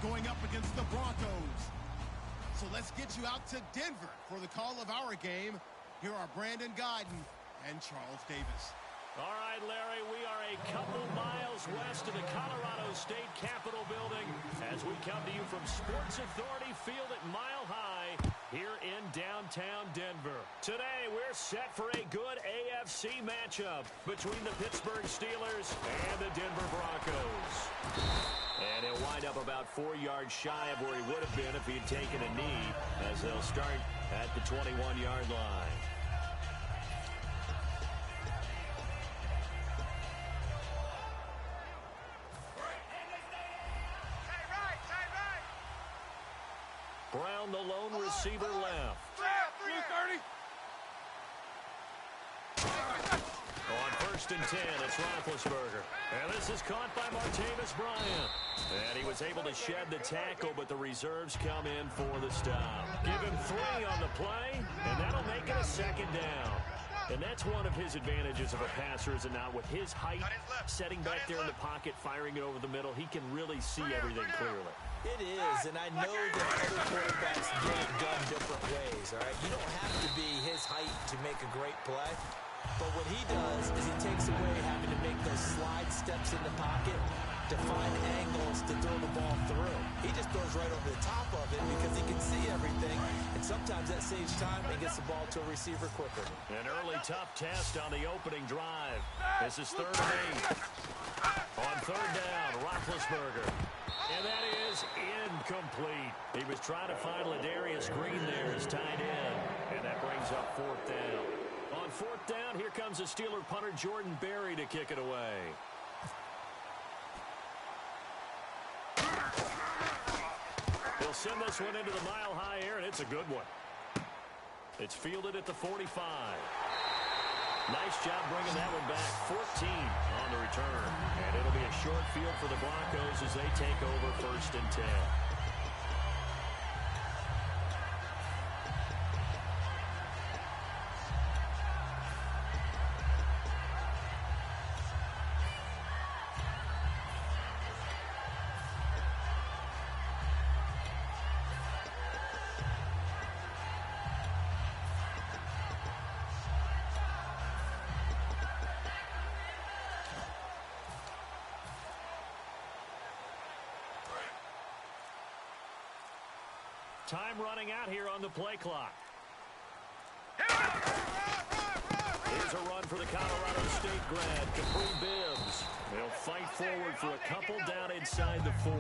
going up against the Broncos. So let's get you out to Denver for the call of our game. Here are Brandon Guyton and Charles Davis. All right, Larry, we are a couple miles west of the Colorado State Capitol building as we come to you from Sports Authority Field at Mile High here in downtown Denver. Today, we're set for a good AFC matchup between the Pittsburgh Steelers and the Denver Broncos. And he'll wind up about 4 yards shy of where he would have been if he had taken a knee as they'll start at the 21-yard line. Brown, the lone receiver, left. 330. On 1st and 10, it's Roethlisberger. And this is caught by Martavis Bryant. And he was able to shed the tackle, but the reserves come in for the stop. Give him 3 on the play, and that'll make it a 2nd down. And that's one of his advantages of a passer, is it not? With his height, setting back there in the pocket, firing it over the middle, he can really see everything clearly. It is, and I know that other quarterbacks get it done different ways, all right? You don't have to be his height to make a great play. But what he does is he takes away having to make those slide steps in the pocket to find angles to throw the ball through. He just throws right over the top of it because he can see everything, and sometimes that saves time and gets the ball to a receiver quicker. An early tough test on the opening drive. This is 3rd and 8. On 3rd down, Roethlisberger. And that is incomplete. He was trying to find Ladarius Green there as tight end, and that brings up 4th down. On 4th down, here comes the Steeler punter Jordan Berry to kick it away. He'll send this one into the mile-high air, and it's a good one. It's fielded at the 45. Nice job bringing that one back. 14 on the return. And it'll be a short field for the Broncos as they take over 1st and 10. Time running out here on the play clock. Here's a run for the Colorado State grad, Capri Bibbs. They'll fight forward for a couple down inside the 40.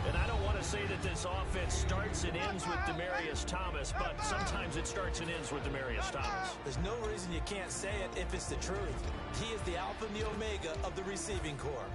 And I don't want to say that this offense starts and ends with Demaryius Thomas, but sometimes it starts and ends with Demaryius Thomas. There's no reason you can't say it if it's the truth. He is the alpha and the omega of the receiving corps.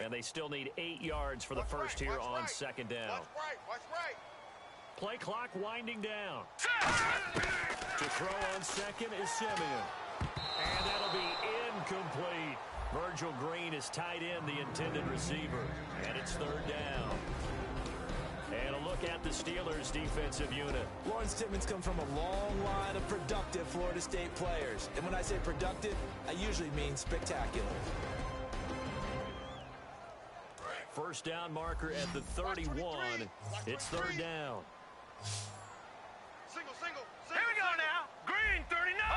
And they still need 8 yards for the first here on 2nd down. Watch right. Play clock winding down. To throw on 2nd is Simeon. And that'll be incomplete. Virgil Green is tight end, the intended receiver. And it's 3rd down. And a look at the Steelers' defensive unit. Lawrence Timmons comes from a long line of productive Florida State players. And when I say productive, I usually mean spectacular. 1st down marker at the 31. It's 3rd down. Single. Here we go now. Green, 39. No.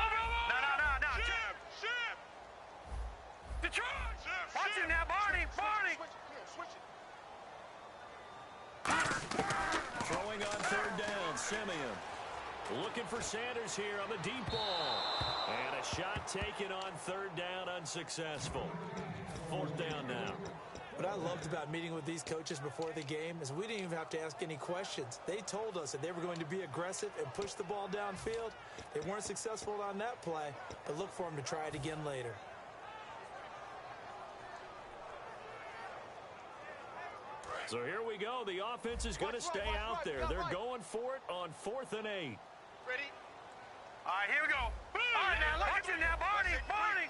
Ship. Detroit. Watch him now, Barney. Switch it. Throwing on 3rd down, Simeon. Looking for Sanders here on the deep ball. And a shot taken on 3rd down, unsuccessful. 4th down now. What I loved about meeting with these coaches before the game is we didn't even have to ask any questions. They told us that they were going to be aggressive and push the ball downfield. They weren't successful on that play, but look for them to try it again later. So here we go. The offense is going to stay out there. They're going for it on 4th and 8. Ready? All right, here we go. All right, now, watch him now, Barney.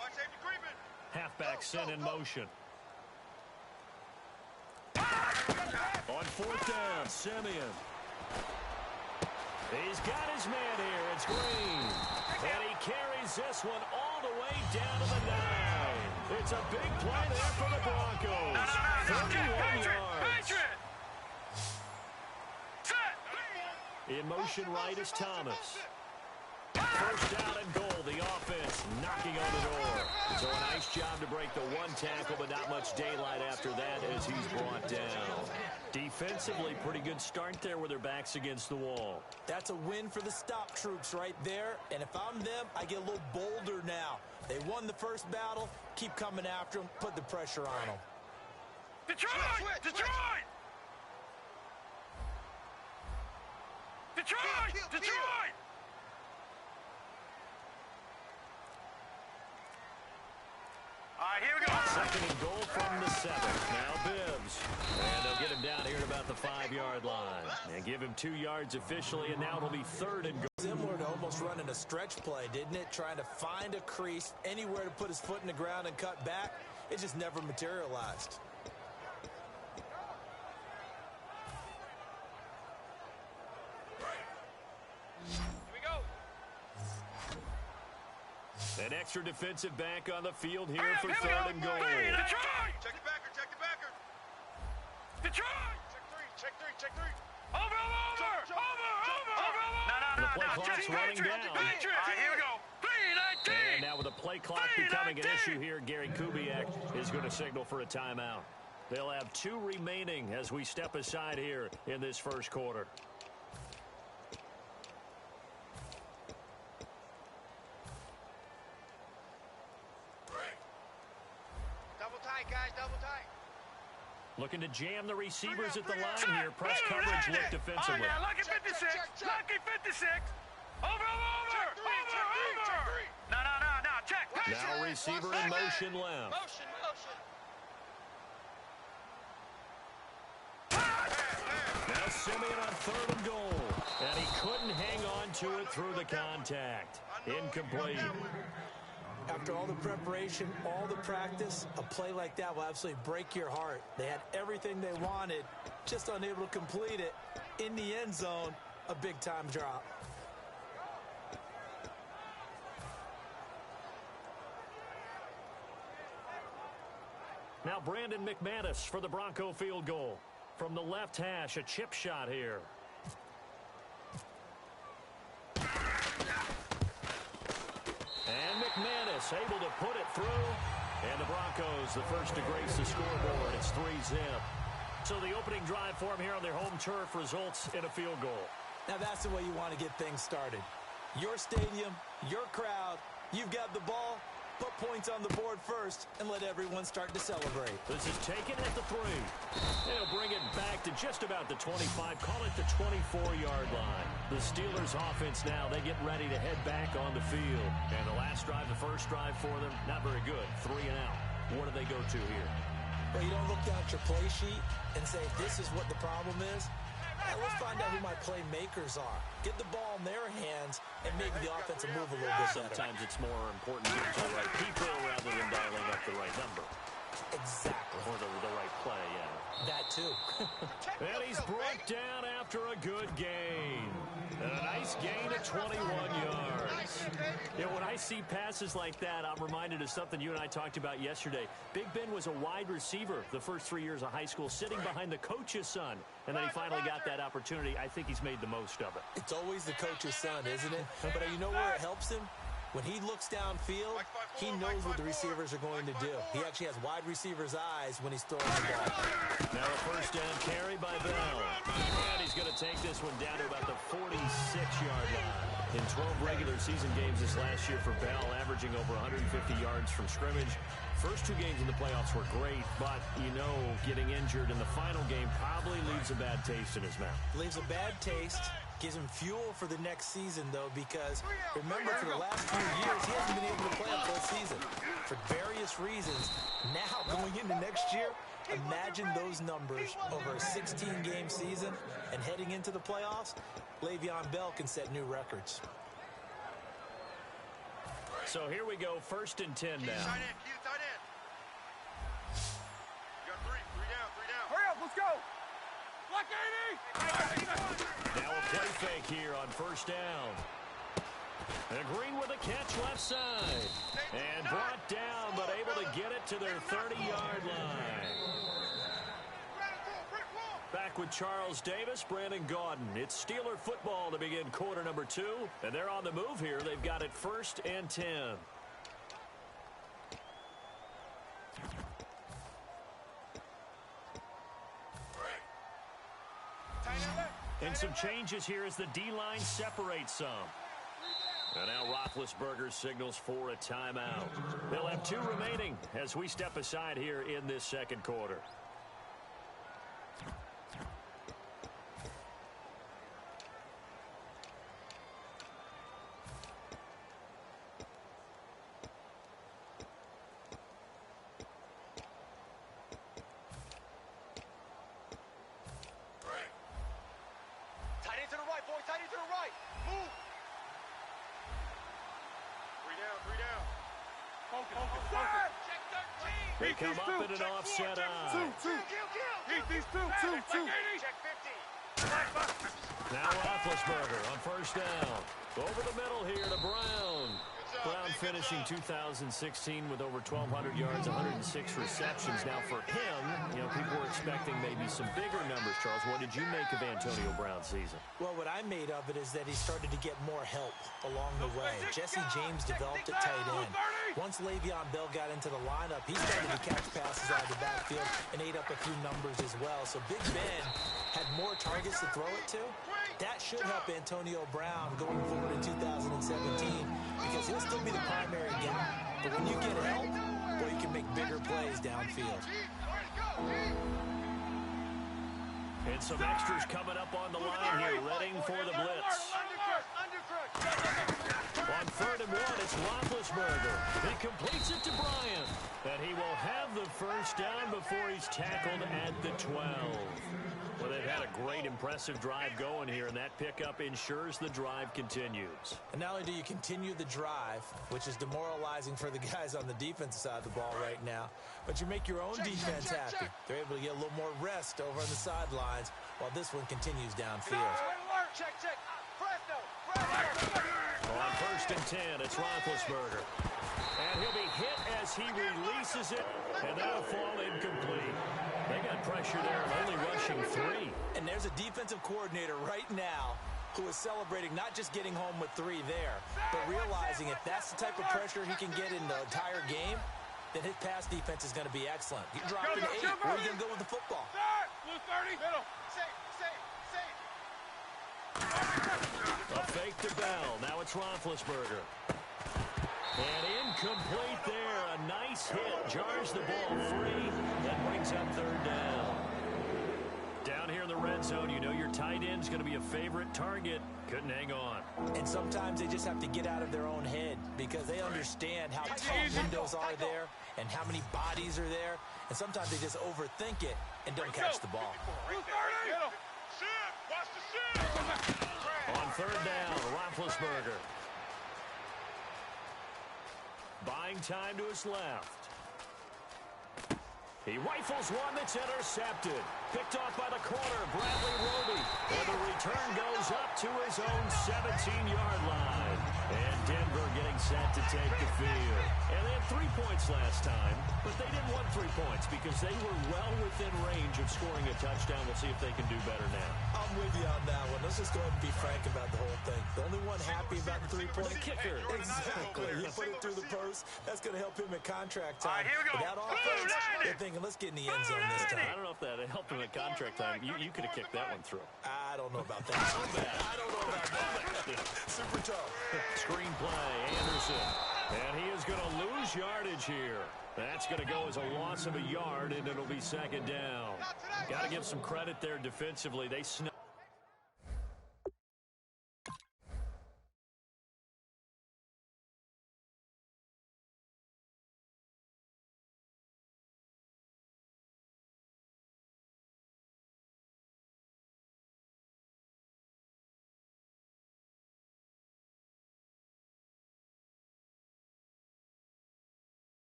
Watch safety creeping. Halfback sent in motion. On fourth down, Simeon. He's got his man here. It's Green. And he carries this one all the way down to the 9. It's a big play there for the Broncos. 31 yards. In motion right is Thomas. First down and goal. The offense knocking on the door. So a nice job to break the one tackle, but not much daylight after that as he's brought down. Defensively, pretty good start there with their backs against the wall. That's a win for the stop troops right there. And if I'm them, I get a little bolder now. They won the first battle. Keep coming after them. Put the pressure on them. Detroit! Detroit! Detroit! Detroit! All right, here we go. Second and goal from the 7. Now Bibbs. And they'll get him down here at about the 5-yard line. And give him 2 yards officially, and now it'll be third and goal. Similar to almost running a stretch play, didn't it? Trying to find a crease, anywhere to put his foot in the ground and cut back. It just never materialized. An extra defensive back on the field here for third and goal. Detroit! Check the backer, check the backer. Detroit! Check three. Over! No. The play clock's running down. All right, here we go. 3-19. And now with the play clock becoming an issue here, Gary Kubiak is going to signal for a timeout. They'll have 2 remaining as we step aside here in this first quarter. Double tight. Looking to jam the receivers at the line here. Press coverage look defensively. All right, now, lucky 56. Lucky 56. Over. No. Check. Now receiver in motion left. Motion. Now Simeon on third and goal. And he couldn't hang on to it through the contact. Incomplete. After all the preparation, all the practice, a play like that will absolutely break your heart. They had everything they wanted, just unable to complete it. In the end zone, a big-time drop. Now Brandon McManus for the Bronco field goal. From the left hash, a chip shot here. And McManus able to put it through. And the Broncos, the first to grace the scoreboard. It's 3-zip. So the opening drive for them here on their home turf results in a field goal. Now that's the way you want to get things started. Your stadium, your crowd, you've got the ball. Put points on the board first and let everyone start to celebrate. This is taken at the 3. They'll bring it back to just about the 25. Call it the 24-yard line. The Steelers offense now, they get ready to head back on the field. And the last drive, the first drive for them, not very good. 3 and out. What do they go to here? Well, you don't look down at your play sheet and say, this is what the problem is. Now, let's find out who my playmakers are. Get the ball in their hands and make the offensive move a little bit better. Sometimes it's more important to get to the right people rather than dialing up the right number. Exactly. Or the right play, yeah. That too. And he's brought down after a good gain. And a nice gain of 21 yards. Yeah, when I see passes like that, I'm reminded of something you and I talked about yesterday. Big Ben was a wide receiver the first 3 years of high school, sitting behind the coach's son. And then he finally got that opportunity. I think he's made the most of it. It's always the coach's son, isn't it? But you know where it helps him? When he looks downfield, he knows what the receivers are going to do. He actually has wide receivers' eyes when he's throwing the ball. Now a first down carry by Bell. And he's going to take this one down to about the 46-yard line. In 12 regular season games this last year for Bell, averaging over 150 yards from scrimmage. First 2 games in the playoffs were great, but, you know, getting injured in the final game probably leaves a bad taste in his mouth. Leaves a bad taste. Gives him fuel for the next season, though, because remember, for the last few years, he hasn't been able to play a full season for various reasons. Now, going into next year, imagine those numbers over a 16-game season and heading into the playoffs. Le'Veon Bell can set new records. So here we go, 1st and 10 now. Tight end. You got 3 down. 3 down. Hurry up, Let's go. Black 80. Now a play fake here on first down. And Green with a catch left side. And brought down, but able to get it to their 30-yard line. Back with Charles Davis, Brandon Gaudin. It's Steeler football to begin quarter number 2. And they're on the move here. They've got it 1st and 10. And some changes here as the D-line separates some. And now Roethlisberger signals for a timeout. They'll have 2 remaining as we step aside here in this second quarter. They come up in an offset eye. Now Roethlisberger on first down. Over the middle here to Brown. Brown finishing 2016 with over 1,200 yards, 106 receptions. Now for him, people were expecting maybe some bigger numbers, Charles. What did you make of Antonio Brown's season? Well, what I made of it is that he started to get more help along the way. Jesse James developed at tight end. Once Le'Veon Bell got into the lineup, he started to catch passes out of the backfield and ate up a few numbers as well. So Big Ben had more targets to throw it to. That should help Antonio Brown going forward in 2017 because he'll still be the primary guy. But when you get help, well, you can make bigger plays downfield. And some extras coming up on the line here, ready for the blitz. On 3rd and 1, it's Roethlisberger. He completes it to Bryant. And he will have the first down before he's tackled at the 12. Well, they've had a great, impressive drive going here, and that pickup ensures the drive continues. And not only do you continue the drive, which is demoralizing for the guys on the defensive side of the ball right now, but you make your own defense happy. They're able to get a little more rest over on the sidelines while this one continues downfield. On 1st and 10, it's Roethlisberger. And he'll be hit as he releases it, and that'll fall incomplete. They got pressure there and only rushing 3. And there's a defensive coordinator right now who is celebrating not just getting home with 3 there, but realizing if that's the type of pressure he can get in the entire game, then his pass defense is going to be excellent. You drop an 8, where are you going to go with the football? Blue 30, middle. A fake to Bell. Now it's Roethlisberger. And incomplete there. A nice hit. Jars the ball free. That brings up 3rd down. Down here in the red zone, you know your tight end's going to be a favorite target. Couldn't hang on. And sometimes they just have to get out of their own head because they understand how tight windows are there and how many bodies are there. And sometimes they just overthink it and don't catch the ball. On 3rd down, Roethlisberger. Buying time to his left. He rifles one that's intercepted. Picked off by the corner, Bradley Roby. And the return goes up to his own 17-yard line. And Denver getting set to take the field. And they had 3 points last time, but they didn't want 3 points because they were well within range of scoring a touchdown. We'll see if they can do better now. I'm with you on that one. Let's just go ahead and be frank about the whole thing. The only one happy about the 3-point kicker. Exactly. He put it through the post. That's going to help him at contract All time. right, here we go. Without offense, they're thinking, let's get in the end zone this time. I don't know if that helped him at contract time. You could have kicked that one through. I don't know about that. I don't know about that. Super tough. Screenplay, Anderson. And he is going to lose yardage here. That's going to go as a loss of a yard, and it'll be 2nd down. Got to give some credit there defensively. They snuck.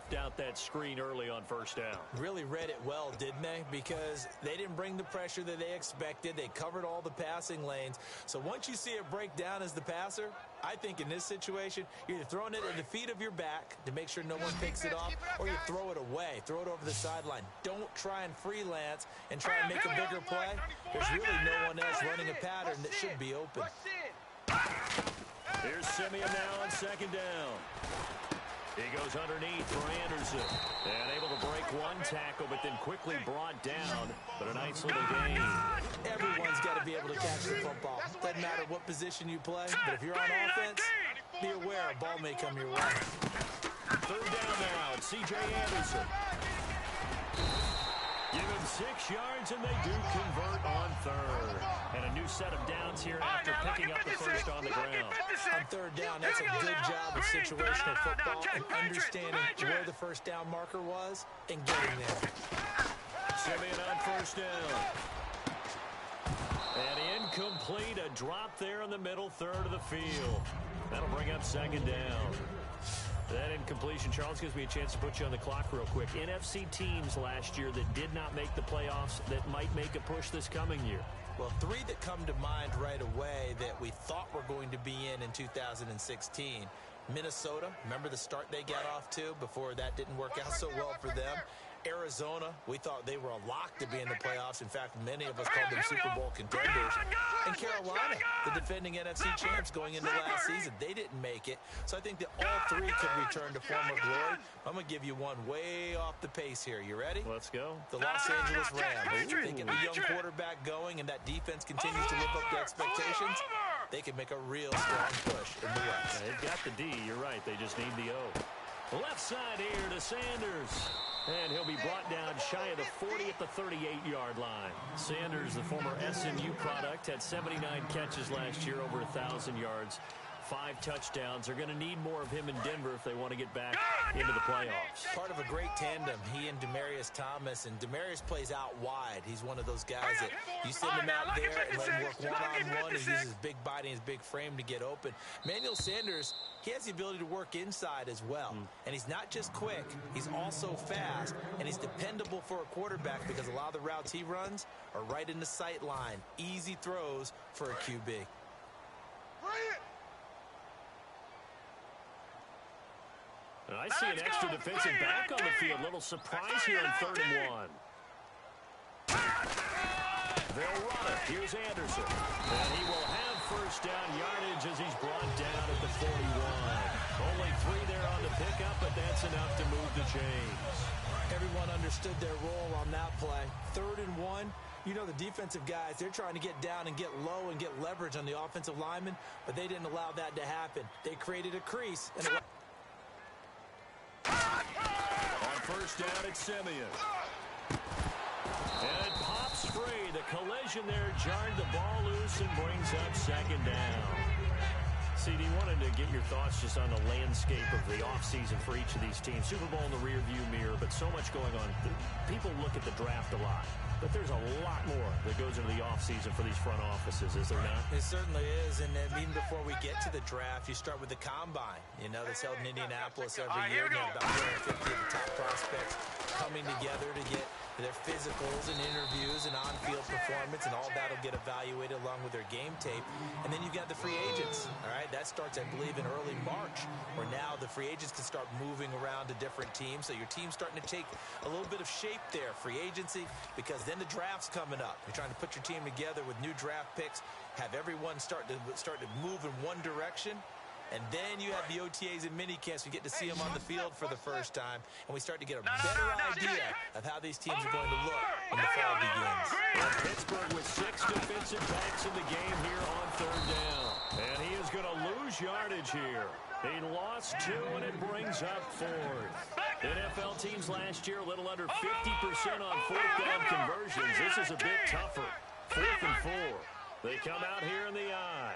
snuffed out that screen early on first down. Really read it well, didn't they? Because they didn't bring the pressure that they expected. They covered all the passing lanes. So once you see it break down as the passer, I think in this situation, you're either throwing it at the feet of your back to make sure no one picks it off, or you throw it away. Throw it over the sideline. Don't try and freelance and try and make a bigger play. There's really no one else running a pattern that should be open. Here's Simeon now on second down. He goes underneath for Anderson. And able to break one tackle, but then quickly brought down. But a nice little gain. Everyone's got to be able to catch the football. Doesn't matter what position you play, but if you're on offense, be aware a ball may come your way. Third down now, it's C.J. Anderson. Give him 6 yards, and they do convert on third. And a new set of downs here after picking up the first on the ground. On third down, that's a good job of situational football and understanding where the first down marker was and getting there. Simeon on first down. And incomplete, a drop there in the middle third of the field. That'll bring up second down. That incompletion, Charles, gives me a chance to put you on the clock real quick. NFC teams last year that did not make the playoffs that might make a push this coming year. Well, 3 that come to mind right away that we thought were going to be in 2016. Minnesota, remember the start they got off to before that didn't work out so well for them. Arizona, we thought they were a lock to be in the playoffs. In fact, many of us called them Super Bowl contenders. And Carolina, the defending NFC champs going into last season, they didn't make it. So I think that all 3 could return to former glory. I'm going to give you one way off the pace here. You ready? Let's go. The Los Angeles Rams. They get the young quarterback going, and that defense continues to live up to expectations. They can make a real strong push in the West. They've got the D. You're right. They just need the O. Left side here to Sanders. And he'll be brought down shy of the 40 at the 38-yard line. Sanders, the former SMU product, had 79 catches last year, over 1,000 yards, 5 touchdowns. They're going to need more of him in Denver if they want to get back into the playoffs. Part of a great tandem, he and Demaryius Thomas. And Demaryius plays out wide. He's one of those guys that you send him out there and let him work one-on-one. He uses his big body and his big frame to get open. Manuel Sanders, he has the ability to work inside as well. And he's not just quick, he's also fast, and he's dependable for a quarterback because a lot of the routes he runs are right in the sight line. Easy throws for a QB. And I see an extra defensive back on the field. Little surprise here on 3rd and 1. They'll run it. Here's Anderson. And he will have first down yardage as he's brought down at the 41. Only 3 there on the pickup, but that's enough to move the chains. Everyone understood their role on that play. 3rd and 1. You know, the defensive guys, they're trying to get down and get low and get leverage on the offensive linemen, but they didn't allow that to happen. They created a crease. And on first down, it's Simeon. And it pops free. The collision there jarred the ball loose and brings up second down. CD, wanted to get your thoughts just on the landscape of the offseason for each of these teams. Super Bowl in the rearview mirror, but so much going on. People look at the draft a lot, but there's a lot more that goes into the offseason for these front offices, is there not? It certainly is, and then even before we get to the draft, you start with the combine. You know, that's held in Indianapolis every year. You have about 150 of the top prospects coming together to get their physicals and interviews and on-field performance, and all that will get evaluated along with their game tape. And then you've got the free agents, all right? That starts, I believe, in early March, where now the free agents can start moving around to different teams. So your team's starting to take a little bit of shape there, free agency, because then the draft's coming up. You're trying to put your team together with new draft picks, have everyone start to move in one direction. And then you have the OTAs and minicamps. We get to see them on the field for the first time, and we start to get a better idea of how these teams are going to look when the fall begins. And Pittsburgh with 6 defensive backs in the game here on 3rd down. And he is going to lose yardage here. He lost 2, and it brings up 4th. NFL teams last year a little under 50% on 4th down conversions. This is a bit tougher. 4th and 4. They come out here in the I.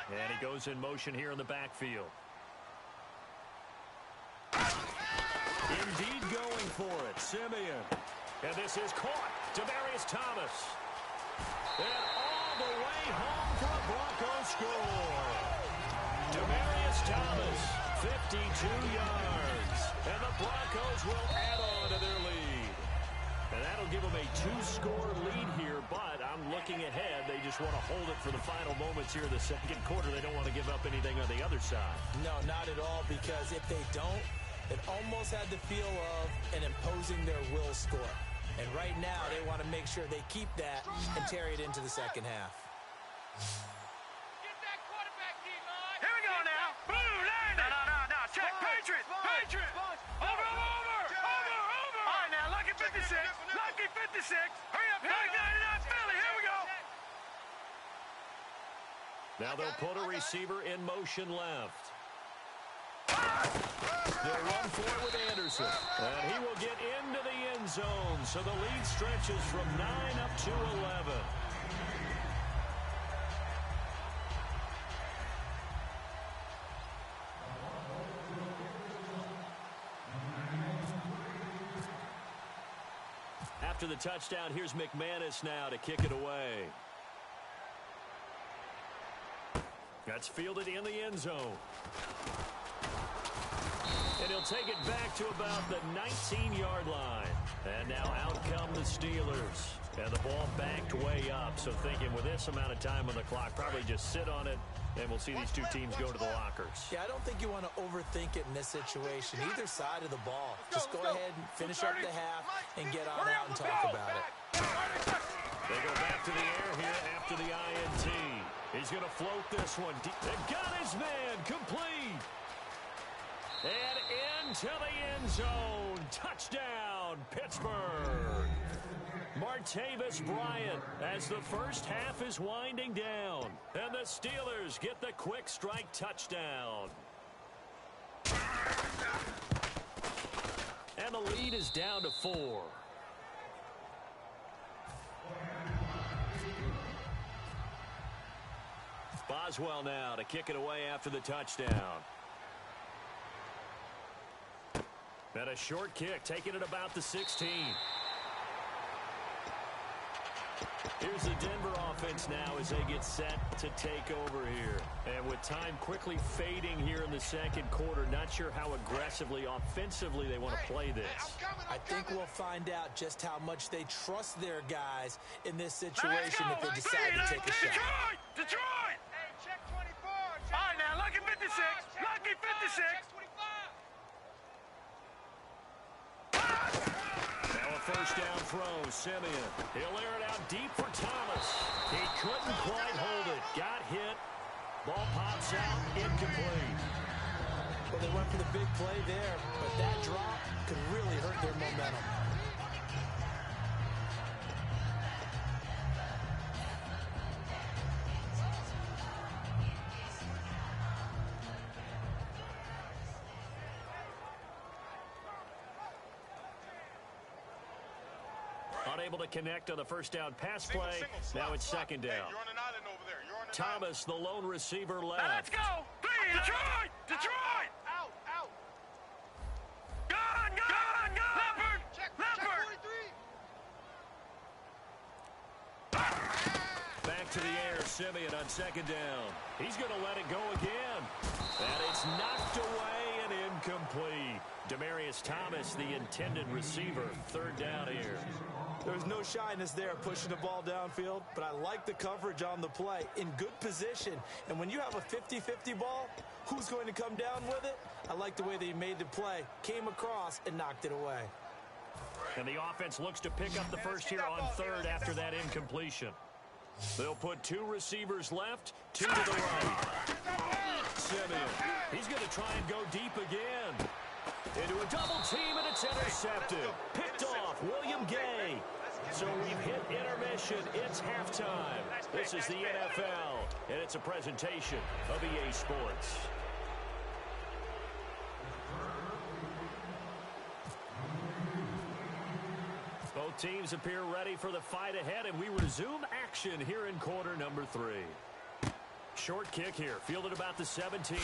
And he goes in motion here in the backfield. Indeed going for it, Simeon. And this is caught. Demaryius Thomas. And all the way home for a Broncos score. Demaryius Thomas, 52 yards. And the Broncos will add on to their lead. And that'll give them a 2-score lead here, but I'm looking ahead. They just want to hold it for the final moments here in the second quarter. They don't want to give up anything on the other side. No, not at all, because if they don't, it almost had the feel of an imposing their will score. And right now, they want to make sure they keep that and carry it into the second half. Get that quarterback, D-line. Here we go now. Boom, land it. No. Check. Patriots. Over. All right, now, lucky 56. Lucky 56. Hurry up. 99 Philly. Here we go. Now they'll put a receiver in motion left. They'll run for it with Anderson. And he will get into the end zone. So the lead stretches from 9 up to 11. After the touchdown, here's McManus now to kick it away. That's fielded in the end zone. And he'll take it back to about the 19-yard line. And now out come the Steelers. And the ball backed way up. So thinking with this amount of time on the clock, probably just sit on it, and we'll see these two teams go to the lockers. Yeah, I don't think you want to overthink it in this situation. Either side of the ball. Just go ahead and finish up the half and get on out and talk about it. They go back to the air here after the INT. He's going to float this one. They got his man complete. And into the end zone. Touchdown, Pittsburgh. Martavis Bryant as the first half is winding down. And the Steelers get the quick strike touchdown. And the lead is down to 4. Boswell now to kick it away after the touchdown. And a short kick, taking it about the 16. Here's the Denver offense now as they get set to take over here. And with time quickly fading here in the second quarter, not sure how aggressively, offensively they want to play this. I think we'll find out just how much they trust their guys in this situation if they decide to take a shot. Detroit! Hey, check 24. All right, now, lucky 56. Lucky 56. First down throw, Simeon. He'll air it out deep for Thomas. He couldn't quite hold it. Got hit. Ball pops out, incomplete. Well, they went for the big play there, but that drop could really hurt their momentum. Unable to connect on the first down pass play. Now it's second down. Hey, you're on an island over there. You're on an Thomas, the lone receiver left. Now let's go. Detroit! Detroit! Out. Gone! Leopard! Check 43. Back to the air, Simeon on second down. He's going to let it go again. And it's knocked away and incomplete. Demaryius Thomas, the intended receiver, third down here. There's no shyness there pushing the ball downfield, but I like the coverage on the play. In good position. And when you have a 50-50 ball, who's going to come down with it? I like the way they made the play, came across, and knocked it away. And the offense looks to pick up the first here on third after that incompletion. They'll put two receivers left, two to the right. Simeon, he's going to try and go deep again. Into a double team, and it's intercepted. Picked off, William Gay. So we've hit intermission. It's halftime. This is the NFL, and it's a presentation of EA Sports. Both teams appear ready for the fight ahead, and we resume action here in quarter number 3. Short kick here, fielded about the 17.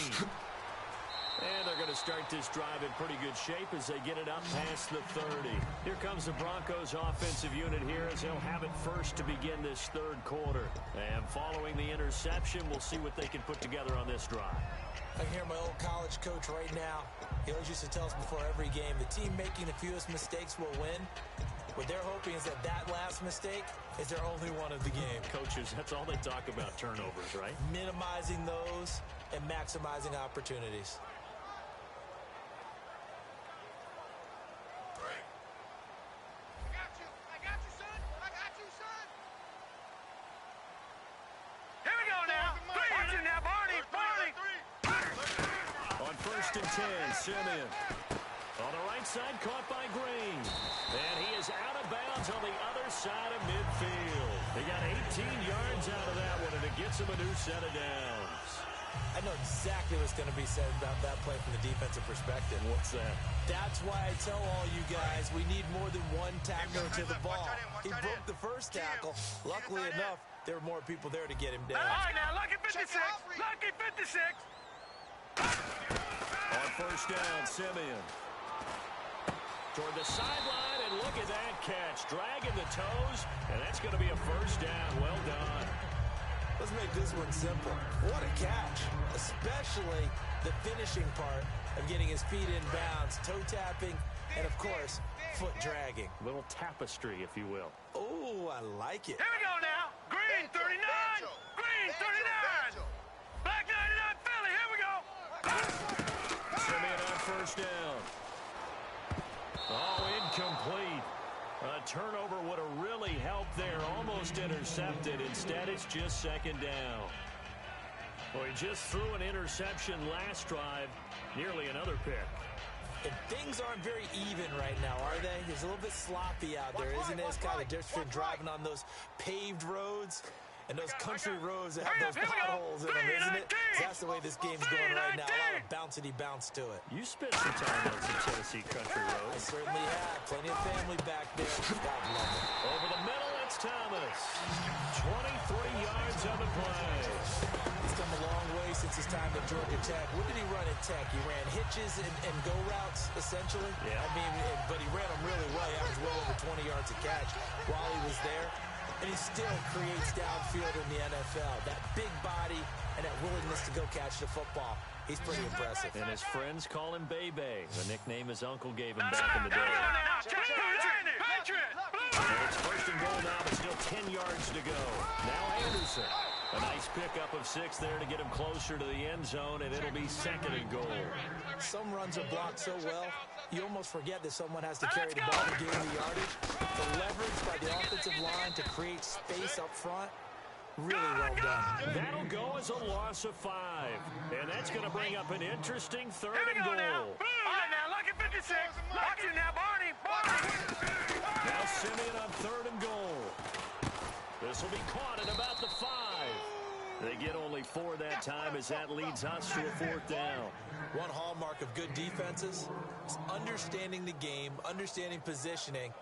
And they're going to start this drive in pretty good shape as they get it up past the 30. Here comes the Broncos offensive unit here as they'll have it first to begin this third quarter. And following the interception, we'll see what they can put together on this drive. I can hear my old college coach right now. He always used to tell us before every game, the team making the fewest mistakes will win. What they're hoping is that last mistake is their only one of the game. Coaches, that's all they talk about, turnovers, right? Minimizing those and maximizing opportunities. I got you, son. I got you, son. Here we go now. Watch it now, Barney. On 1st and 10, Simeon. On the right side, caught by Green. And he is out of bounds on the other side of midfield. He got 18 yards out of that one, and it gets him a new set of downs. I know exactly what's going to be said about that play from the defensive perspective. What's that? That's why I tell all you guys we need more than one tackler to the ball. He broke the first tackle. Luckily enough, there were more people there to get him down. All right, now, lucky 56. Lucky 56. On 1st down, Simeon. Toward the sideline, and look at that catch. Dragging the toes, and that's going to be a 1st down. Well done. Let's make this one simple. What a catch, especially the finishing part of getting his feet in bounds, toe tapping, and, of course, foot dragging. A little tapestry, if you will. Oh, I like it. Here we go now. Green 39. Green 39. Black 99 Philly. Here we go. Simeon on 1st down. Oh, incomplete. A turnover would have really helped there. Almost intercepted. Instead, it's just 2nd down. Well, he just threw an interception last drive. Nearly another pick. And things aren't very even right now, are they? It's a little bit sloppy out there, isn't it? It's kind of different from driving on those paved roads and those country roads that have those potholes in them, isn't it? That's the way this game's going right now. A lot of bouncy bounce to it. You spent some time on some Tennessee country I roads. certainly have. Plenty of family back there. God love it. Over the middle, it's Thomas. 23 yards on the play. He's come a long way since his time at Georgia Tech. What did he run at Tech? He ran hitches and go routes, essentially. Yeah. I mean, but he ran them really well. He averaged well over 20 yards a catch while he was there. And he still creates downfield in the NFL. That big body and that willingness to go catch the football. He's pretty impressive. And his friends call him Bebe, the nickname his uncle gave him back in the day. And it's 1st and goal now, but still 10 yards to go. Now Anderson. A nice pickup of 6 there to get him closer to the end zone, and it'll be 2nd and goal. Some runs are blocked so well, you almost forget that someone has to carry the ball to gain the yardage. The leverage by the offensive line to create space up front, really well done. That'll go as a loss of 5. And that's going to bring up an interesting 3rd and goal. All right, now, lucky 56. Watch it now, Barney. Now Simeon on 3rd and goal. This will be caught at about the 5. They get only 4 that time as that leads us to a 4th down. One hallmark of good defenses is understanding the game, understanding positioning,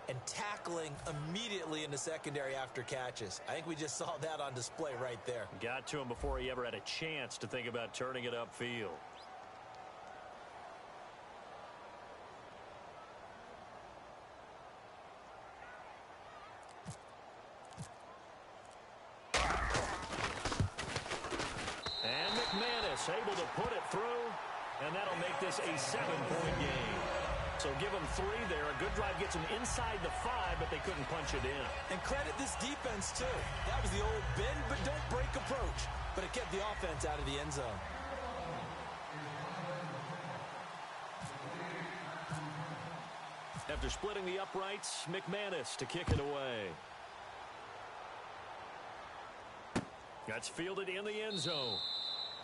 and tackling immediately in the secondary after catches. I think we just saw that on display right there. Got to him before he ever had a chance to think about turning it upfield. And McManus able to put it through, and that'll make this a 7-point game. So give them 3 there. A good drive gets them inside the 5, but they couldn't punch it in. And credit this defense, too. That was the old bend but don't break approach, but it kept the offense out of the end zone. After splitting the uprights, McManus to kick it away. That's fielded in the end zone.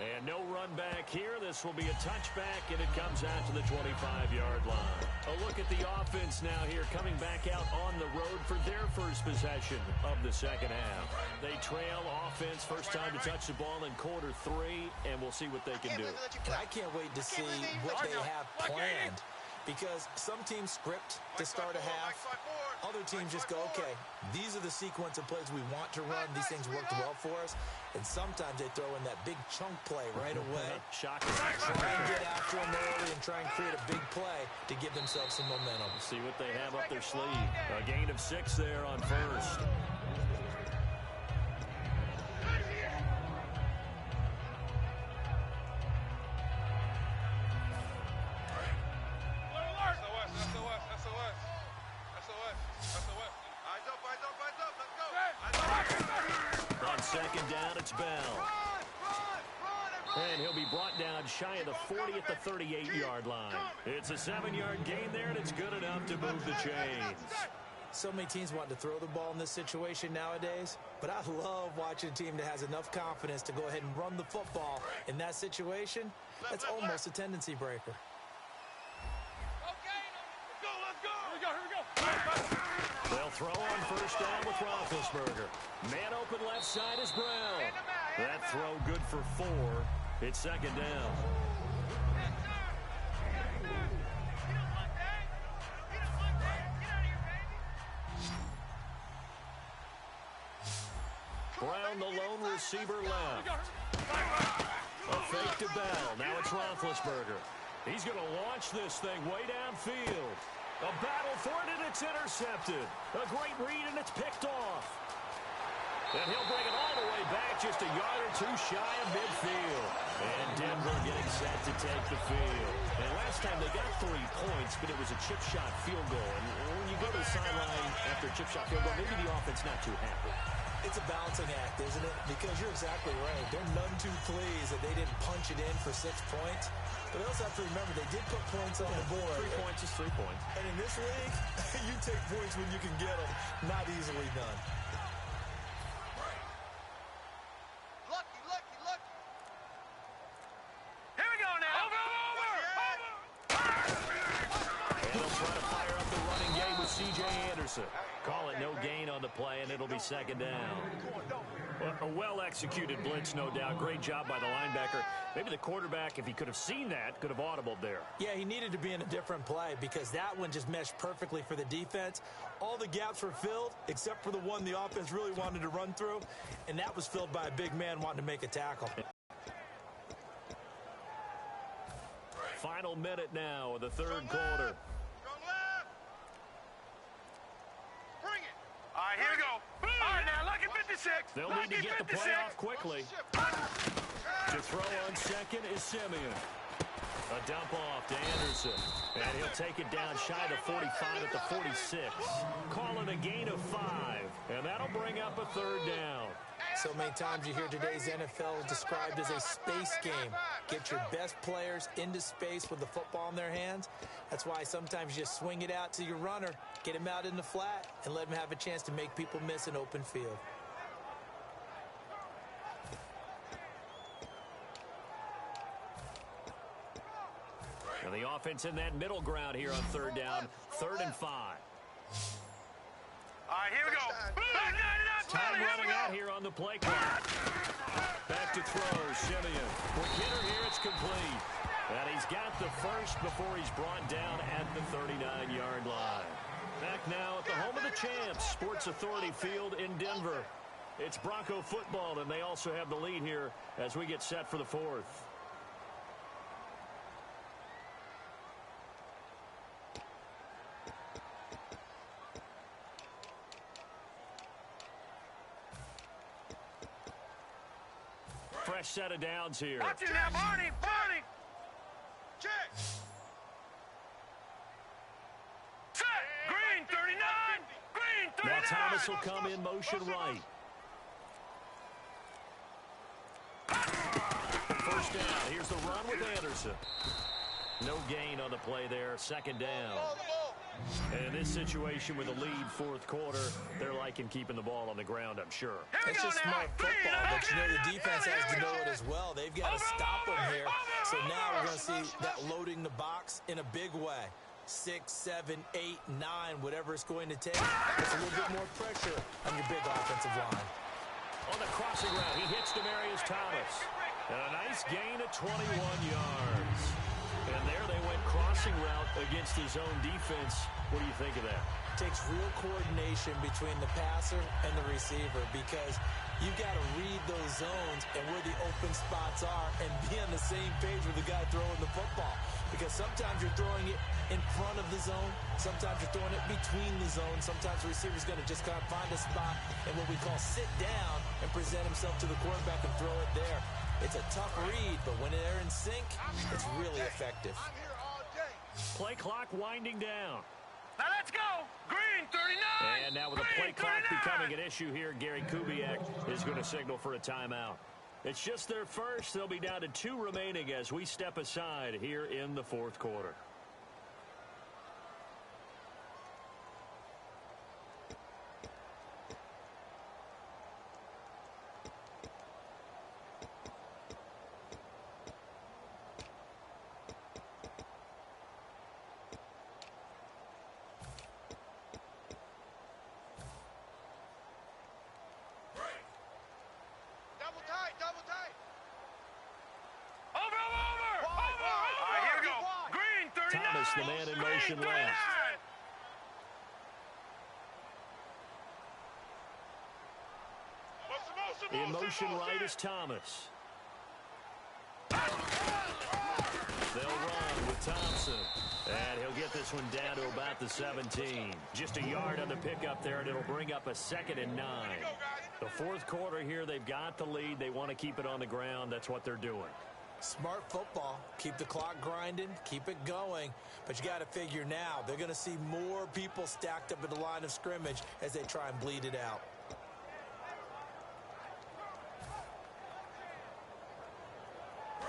And no run back here. This will be a touchback, and it comes out to the 25-yard line. A look at the offense now here, coming back out on the road for their first possession of the second half. They trail offense, first time to touch the ball in quarter 3, and we'll see what they can do. And I can't wait to see what they have planned, because some teams script to start a half. Other teams just go, okay, these are the sequence of plays we want to run. These things worked well for us. And sometimes they throw in that big chunk play right away. Shocking. Try and get after try and create a big play to give themselves some momentum. See what they have up their sleeve. A gain of 6 there on first. On second down, it's Bell. And he'll be brought down shy of the 40 at the 38-yard line. It's a 7-yard gain there, and it's good enough to move the chains. So many teams want to throw the ball in this situation nowadays, but I love watching a team that has enough confidence to go ahead and run the football. In that situation, that's almost a tendency breaker. They'll throw on first down with Roethlisberger. Man open left side is Brown. That throw good for 4. It's second down. Brown, the lone receiver left. A fake to Bell. Now it's Roethlisberger. He's going to launch this thing way downfield. A battle for it, and it's intercepted. A great read, and it's picked off. And he'll bring it all the way back, just a yard or 2 shy of midfield. And Denver getting set to take the field. And last time they got 3 points, but it was a chip shot field goal. And when you go to the sideline after a chip shot field goal, maybe the offense not too happy. It's a balancing act, isn't it? Because you're exactly right. They're none too pleased that they didn't punch it in for 6 points. But they also have to remember they did put points on the board. 3 points is 3 points. And in this league, you take points when you can get them. Not easily done. Here we go now. And they'll try to fire up the running game with C.J. Anderson. Call it no gain on the play, and it'll be second down. A well-executed blitz, no doubt. Great job by the linebacker. Maybe the quarterback, if he could have seen that, could have audibled there. Yeah, he needed to be in a different play because that one just meshed perfectly for the defense. All the gaps were filled except for the one the offense really wanted to run through, and that was filled by a big man wanting to make a tackle. Final minute now of the third quarter. All right, here we go. All right, now, lucky 56. They'll need to get the play off quickly. To throw on second is Simeon. A dump off to Anderson. And he'll take it down shy to 45 at the 46. Calling a gain of 5. And that'll bring up a third down. So many times you hear today's NFL described as a space game. Get your best players into space with the football in their hands. That's why sometimes you just swing it out to your runner, get him out in the flat, and let him have a chance to make people miss an open field. And the offense in that middle ground here on third down. 3rd and 5. All right, here we go. Time running out here on the play clock. Back to throw, Simeon. For Kidder here, it's complete. And he's got the first before he's brought down at the 39-yard line. Back now at the home of the champs, Sports Authority Field in Denver. It's Bronco football, and they also have the lead here as we get set for the 4th. Fresh set of downs here. Watch it now, Barney. Check. Set. Green 39. Green 39. Now Thomas will come in motion right. First down. Here's the run with Anderson. No gain on the play there. Second down. And in this situation with a lead 4th quarter, they're liking keeping the ball on the ground, I'm sure. It's just smart football, but you know the defense has to know it as well. They've got to stop them here. So now we're going to see that loading the box in a big way. 6, 7, 8, 9, whatever it's going to take. There's a little bit more pressure on your big offensive line. On the crossing route, he hits Demaryius Thomas. And a nice gain of 21 yards. And there they went crossing route against his own defense. What do you think of that? It takes real coordination between the passer and the receiver because you've got to read those zones and where the open spots are and be on the same page with the guy throwing the football. Because sometimes you're throwing it in front of the zone. Sometimes you're throwing it between the zones. Sometimes the receiver's going to just kind of find a spot and what we call sit down and present himself to the quarterback and throw it there. It's a tough read, but when they're in sync, it's really effective. I'm here all day. Play clock winding down. Now let's go. Green 39. And now with the play clock becoming an issue here, Gary Kubiak is going to signal for a timeout. It's just their first. They'll be down to 2 remaining as we step aside here in the fourth quarter. Double tight. Over. All right, here we go. Green 39. Thomas, the man in motion Green 39. left. In motion right is Thomas. They'll run with Thompson. And he'll get this one down to about the 17. Just a yard on the pickup there, and it'll bring up a 2nd and 9. The fourth quarter here, they've got the lead. They want to keep it on the ground. That's what they're doing. Smart football. Keep the clock grinding. Keep it going. But you got to figure now, they're going to see more people stacked up at the line of scrimmage as they try and bleed it out.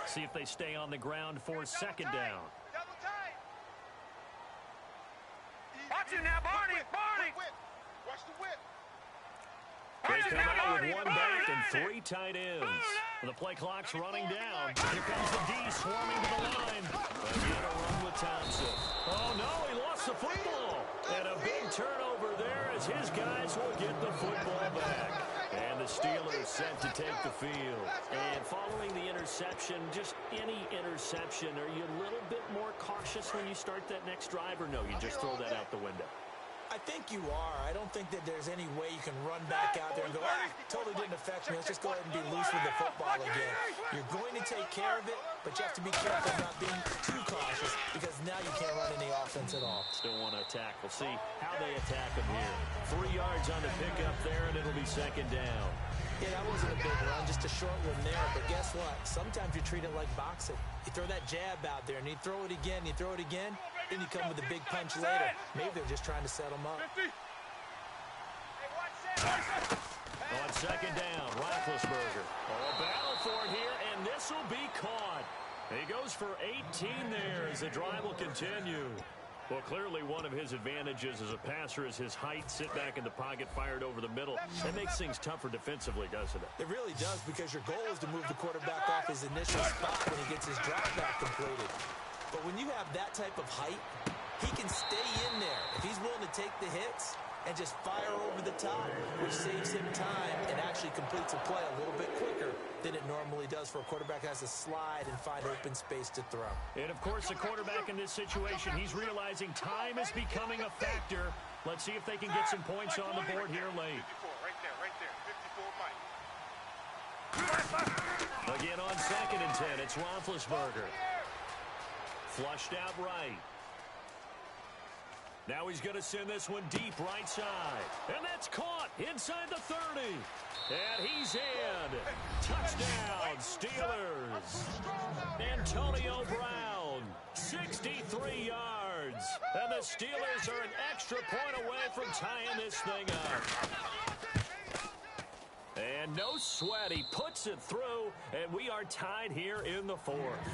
See if they stay on the ground for 2nd down. Double tight. Watch it now, Barney. Watch the whip. They come out with 1 back and 3 tight ends. The play clock's running down. Here comes the D swarming to the line. Again, a run with Thompson. Oh, no, he lost the football. And a big turnover there as his guys will get the football back. And the Steelers set to take the field. And following the interception, just any interception, are you a little bit more cautious when you start that next drive, or no, you just throw that out the window? I think you are. I don't think that there's any way you can run back out there and go, totally didn't affect me. Let's just go ahead and be loose with the football again. You're going to take care of it, but you have to be careful not being too cautious because now you can't run any offense at all. Still want to attack. We'll see how they attack them here. 3 yards on the pickup there, and it'll be 2nd down. Yeah, that wasn't a big run, just a short one there. But guess what? Sometimes you treat it like boxing. You throw that jab out there, and you throw it again, then you come with a big punch later. Maybe they're just trying to set them up. On 2nd down, Roethlisberger. Oh, a battle for it here, and this will be caught. He goes for 18 there as the drive will continue. Well, clearly one of his advantages as a passer is his height. Sit back in the pocket, fired over the middle. That makes things tougher defensively, doesn't it? It really does, because your goal is to move the quarterback off his initial spot when he gets his drop back completed. But when you have that type of height, he can stay in there. If he's willing to take the hits and just fire over the top, which saves him time and actually completes a play a little bit quicker than it normally does for a quarterback who has to slide and find open space to throw. And, of course, the quarterback in this situation, he's realizing time is becoming a factor. Let's see if they can get some points on the board here late. 54, right there. 54, Mike. Again on 2nd and 10, it's Roethlisberger. Flushed out right. Now he's going to send this one deep right side. And that's caught inside the 30. And he's in. Touchdown, Steelers. Antonio Brown, 63 yards. And the Steelers are an extra point away from tying this thing up. And no sweat. He puts it through, and we are tied here in the 4th.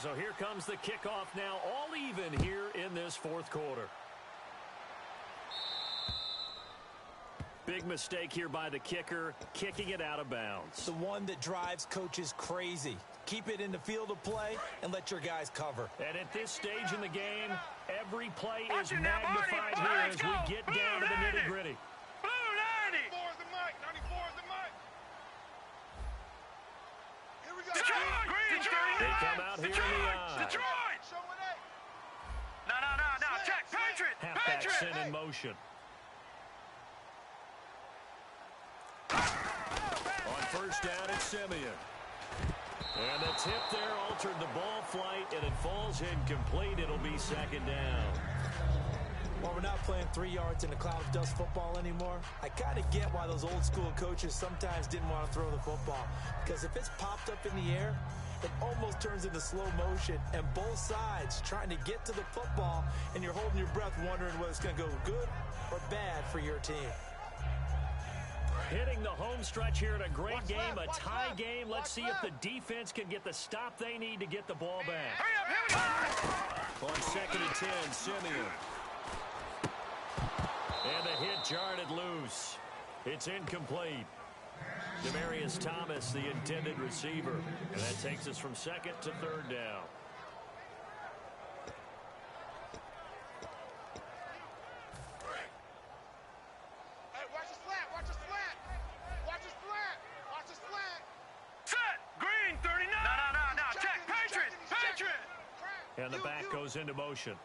So here comes the kickoff now, all even here in this 4th quarter. Big mistake here by the kicker, kicking it out of bounds. The one that drives coaches crazy. Keep it in the field of play and let your guys cover. And at this stage in the game, every play is magnified here as we get down to the nitty-gritty. Blue 90. 94 is the mic. 94 is the mic. Here we go. Detroit. Green 39. They come out here in the eye. Detroit. Show it eight. No. Check. Patriot. Halfback sent in motion. On 1st down, it's Simeon. And the tip there altered the ball flight, and it falls incomplete. It'll be second down. While we're not playing 3 yards in a cloud of dust football anymore, I kind of get why those old school coaches sometimes didn't want to throw the football. Because if it's popped up in the air, it almost turns into slow motion, and both sides trying to get to the football, and you're holding your breath wondering whether it's going to go good or bad for your team. Hitting the home stretch here in a great game, a tie game. Let's see if the defense can get the stop they need to get the ball back. Hurry up, here we go! On 2nd and 10, Simeon. And the hit jarred it loose. It's incomplete. Demaryius Thomas, the intended receiver. And that takes us from 2nd to 3rd down. Hey, watch the slant, watch the slant. Watch the slant, watch the slant. Set! Green, 39! No. Check! Patriot! And the back goes into motion.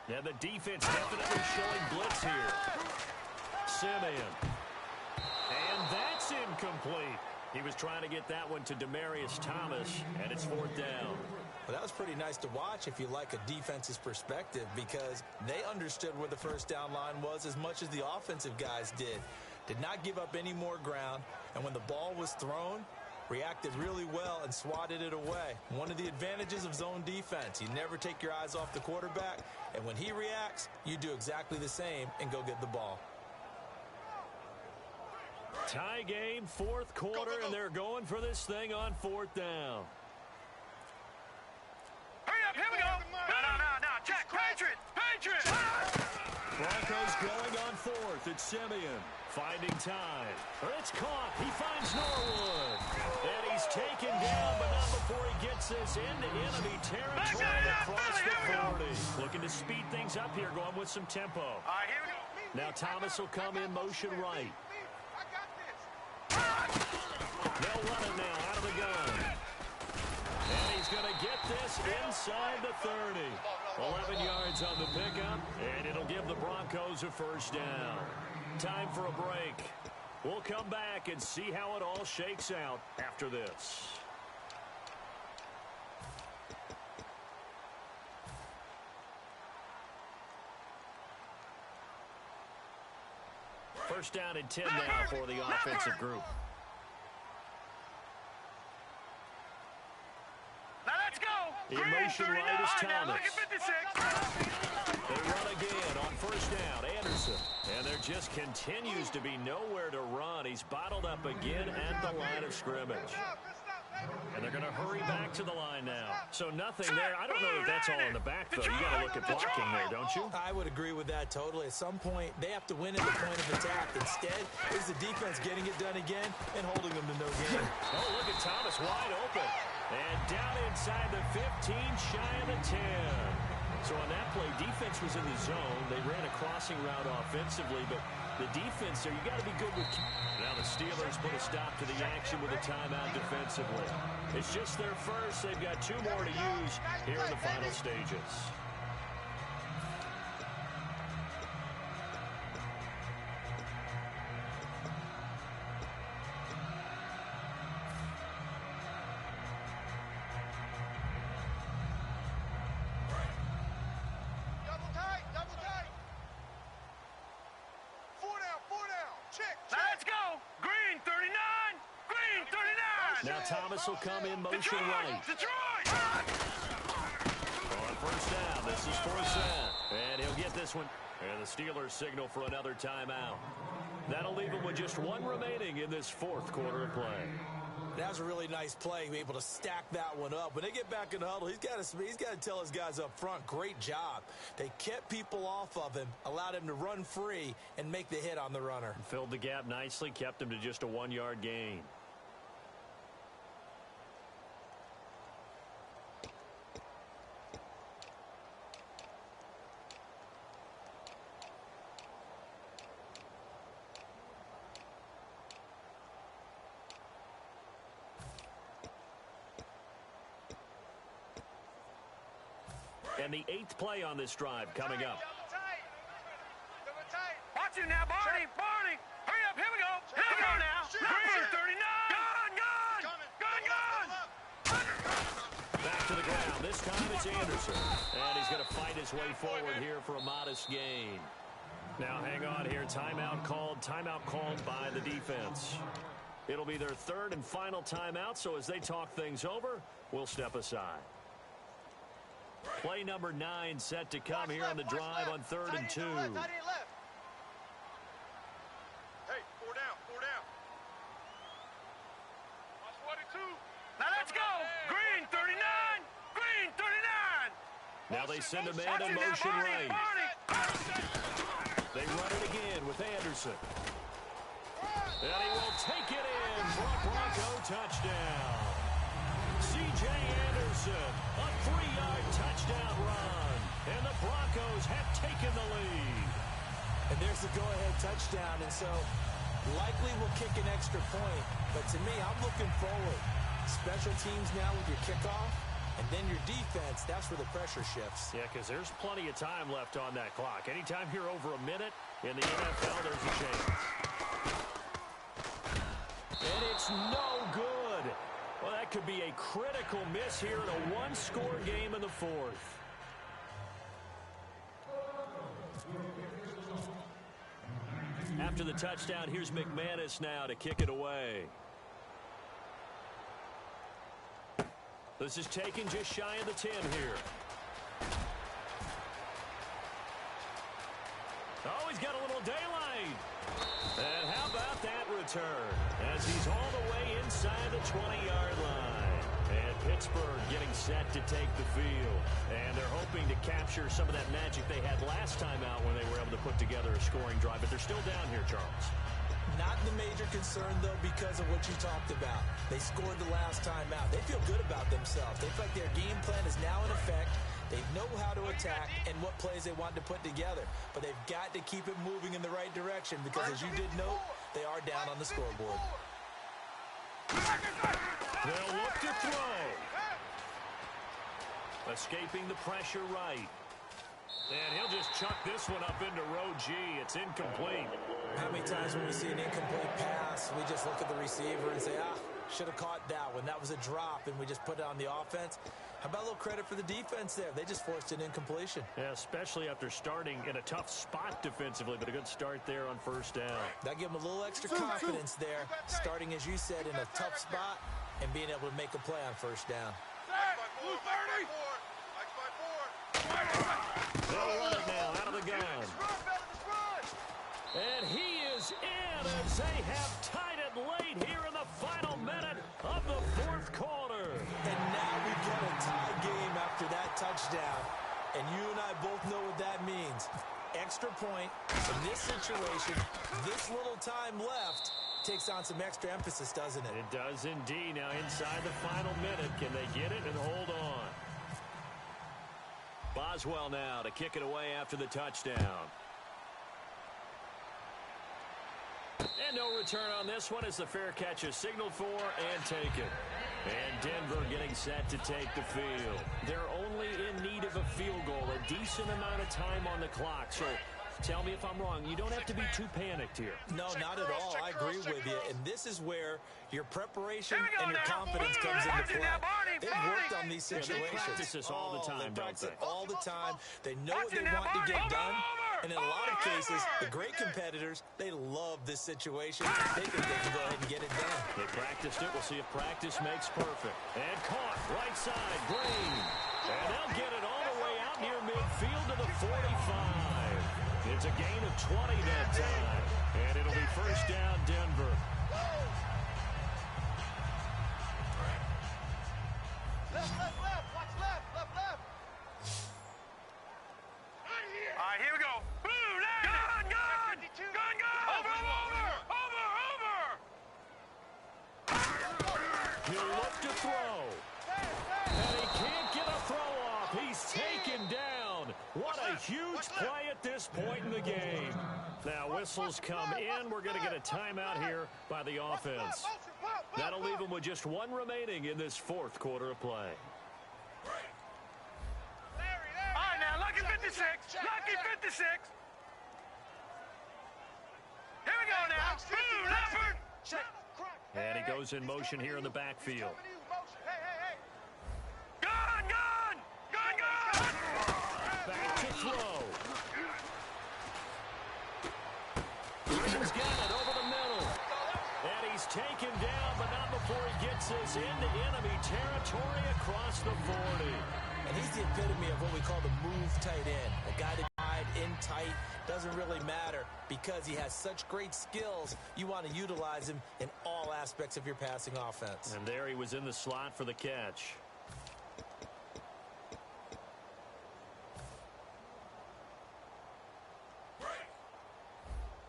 And the defense definitely showing blitz here. Simeon. And that's incomplete. He was trying to get that one to Demaryius Thomas, and it's 4th down. Well, that was pretty nice to watch if you like a defense's perspective, because they understood where the first down line was as much as the offensive guys did. Did not give up any more ground, and when the ball was thrown, reacted really well and swatted it away. One of the advantages of zone defense, you never take your eyes off the quarterback, and when he reacts, you do exactly the same and go get the ball. Tie game, 4th quarter, and they're going for this thing on 4th down. Hurry up, here we go! No, check! Patriot! Broncos going on 4th. It's Simeon finding time. It's caught. He finds Norwood. And he's taken down, but not before he gets this into enemy territory across the 40. Looking to speed things up here, going with some tempo. All right, here we go. Now Thomas will come in motion right. I got this. They'll run it now out of the gun. And he's going to get this inside the 30. 11 yards on the pickup, and it'll give the Broncos a first down. Time for a break. We'll come back and see how it all shakes out after this. First down and 10 now for the offensive group. Now let's go! In motion right is Thomas. Look at 56. They run again on first down. Anderson. And there just continues to be nowhere to run. He's bottled up again at the line of scrimmage. And they're going to hurry back to the line now. So nothing there. I don't know if that's all in the back, though. You got to look at blocking there, don't you? I would agree with that totally. At some point, they have to win at the point of attack. Instead, is the defense getting it done again and holding them to no gain. Oh, look at Thomas wide open. And down inside the 15, shy of the 10. So on that play, defense was in the zone. They ran a crossing route offensively, but the defense there, you got to be good with. Now the Steelers put a stop to the action with a timeout defensively. It's just their first. They've got 2 more to use here in the final stages. Now Thomas will come in motion right. On first down, this is 4th down. And he'll get this one. And the Steelers signal for another timeout. That'll leave him with just 1 remaining in this 4th quarter of play. That was a really nice play, be able to stack that one up. When they get back in the huddle, he's got to tell his guys up front, great job. They kept people off of him, allowed him to run free, and make the hit on the runner. Filled the gap nicely, kept him to just a 1-yard gain. And the 8th play on this drive coming up. Watch it now, Barney. Barney. Hurry up. Here we go. Here we go now. Green 39. Gun. This time it's Anderson. And he's going to fight his way forward here for a modest gain. Now hang on here. Timeout called by the defense. It'll be their third and final timeout, so as they talk things over, we'll step aside. Play number 9 set to come here on the drive on 3rd and 2. Hey, 4 down, 4 down. Watch 42. Now let's go. Green 39. Green 39. Now they send a man in motion right. They run it again with Anderson. And he will take it in for a Bronco touchdown. C.J. Anderson, a 3-yard touchdown run. And the Broncos have taken the lead. And there's the go-ahead touchdown. And so likely will kick an extra point. But to me, I'm looking forward. Special teams now with your kickoff. And then your defense, that's where the pressure shifts. Yeah, because there's plenty of time left on that clock. Anytime you're over a minute in the NFL, there's a chance. And it's no good. Well, that could be a critical miss here in a one-score game in the fourth. After the touchdown, here's McManus now to kick it away. This is taken just shy of the 10 here. Oh, he's got a little daylight. And how about that return? As he's all the way inside the 20-yard line. And Pittsburgh getting set to take the field. And they're hoping to capture some of that magic they had last time out when they were able to put together a scoring drive. But they're still down here, Charles. Not the major concern, though, because of what you talked about. They scored the last time out. They feel good about themselves. They feel like their game plan is now in effect. They know how to attack and what plays they want to put together. But they've got to keep it moving in the right direction because, as you did note, they are down on the scoreboard. They'll look to throw. Escaping the pressure right. And he'll just chuck this one up into row G. It's incomplete. How many times when we see an incomplete pass, we just look at the receiver and say, should have caught that one. That was a drop, and we just put it on the offense. How about a little credit for the defense there? They just forced an incompletion. Yeah, especially after starting in a tough spot defensively, but a good start there on first down. That gave them a little extra confidence there, starting, as you said, in a tough spot and being able to make a play on first down. They'll run it now out of the gun. And he is in as they have tied it late here in the final minute of the fourth quarter. And now we've got a tie game after that touchdown. And you and I both know what that means. Extra point in this situation, this little time left, takes on some extra emphasis, doesn't it? It does indeed. Now inside the final minute, can they get it and hold on? Boswell now to kick it away after the touchdown. And no return on this one as the fair catch is signaled for and taken. And Denver getting set to take the field. They're only in need of a field goal, a decent amount of time on the clock. So tell me if I'm wrong. You don't have to be too panicked here. No, not at all. I agree with you. And this is where your preparation and your confidence comes into play. They've worked on these situations. They practice this all the time, they don't practice they? it all the time. They know what they want to get done. And in a lot of cases, the great competitors, they love this situation. They think they can go ahead and get it done. They practiced it. We'll see if practice makes perfect. And caught right side, Green. And they'll get it all the way out near midfield to the 45. It's a gain of 20 that time. And it'll be first down, Denver. Left. Watch left. All right, here we go. Boom, gun. Over. He'll look to throw. And he can't get a throw off. He's taken down. What a huge play at this point in the game. Now whistles come in. We're going to get a timeout here by the offense. That'll leave them with just one remaining in this fourth quarter of play. All right, now, lucky 56. Lucky 56. Here we go now. Boom, Leopard. And he goes in motion here in the backfield. Gun. taken down, but not before he gets us into enemy territory across the 40. And he's the epitome of what we call the move tight end. A guy that wide in tight doesn't really matter because he has such great skills. You want to utilize him in all aspects of your passing offense. And there he was in the slot for the catch.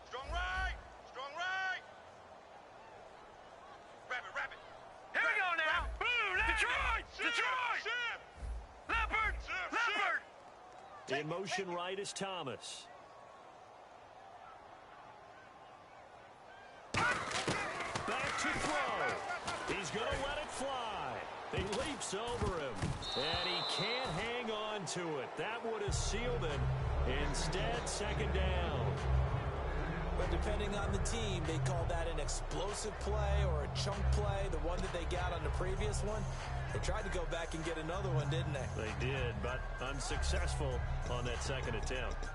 Strong right. Strong right. Rapid. Here we go now. Boom, Detroit! Detroit! Ship. Leopard! Leopard! In motion right is Thomas. Back to throw. He's going to let it fly. He leaps over him, and he can't hang on to it. That would have sealed it. Instead, second down. But depending on the team, they call that an explosive play or a chunk play, the one that they got on the previous one. They tried to go back and get another one, didn't they? They did, but unsuccessful on that second attempt.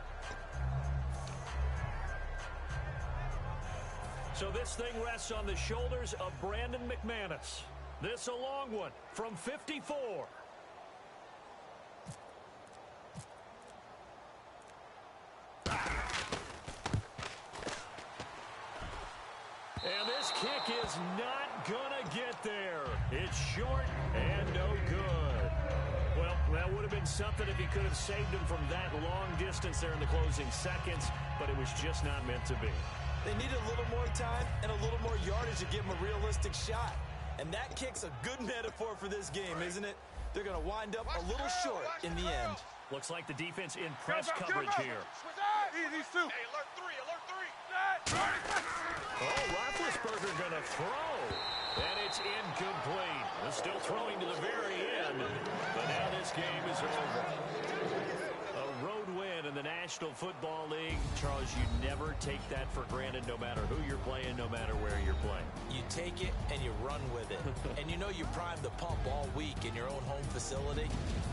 So this thing rests on the shoulders of Brandon McManus. This a long one from 54. And this kick is not gonna get there. It's short and no good. Well, that would have been something if he could have saved him from that long distance there in the closing seconds, but it was just not meant to be. They need a little more time and a little more yardage to give him a realistic shot. And that kick's a good metaphor for this game, isn't it? They're going to wind up a little short in the end. Looks like the defense in press coverage here. Easy, two. Hey, alert three. Oh, Roethlisberger going to throw. And it's incomplete. They're still throwing to the very end. But now this game is over. A road win in the National Football League. Charles, you never take that for granted no matter who you're playing, no matter where you're playing. You take it and you run with it. And you know you primed the pump all week in your own home facility.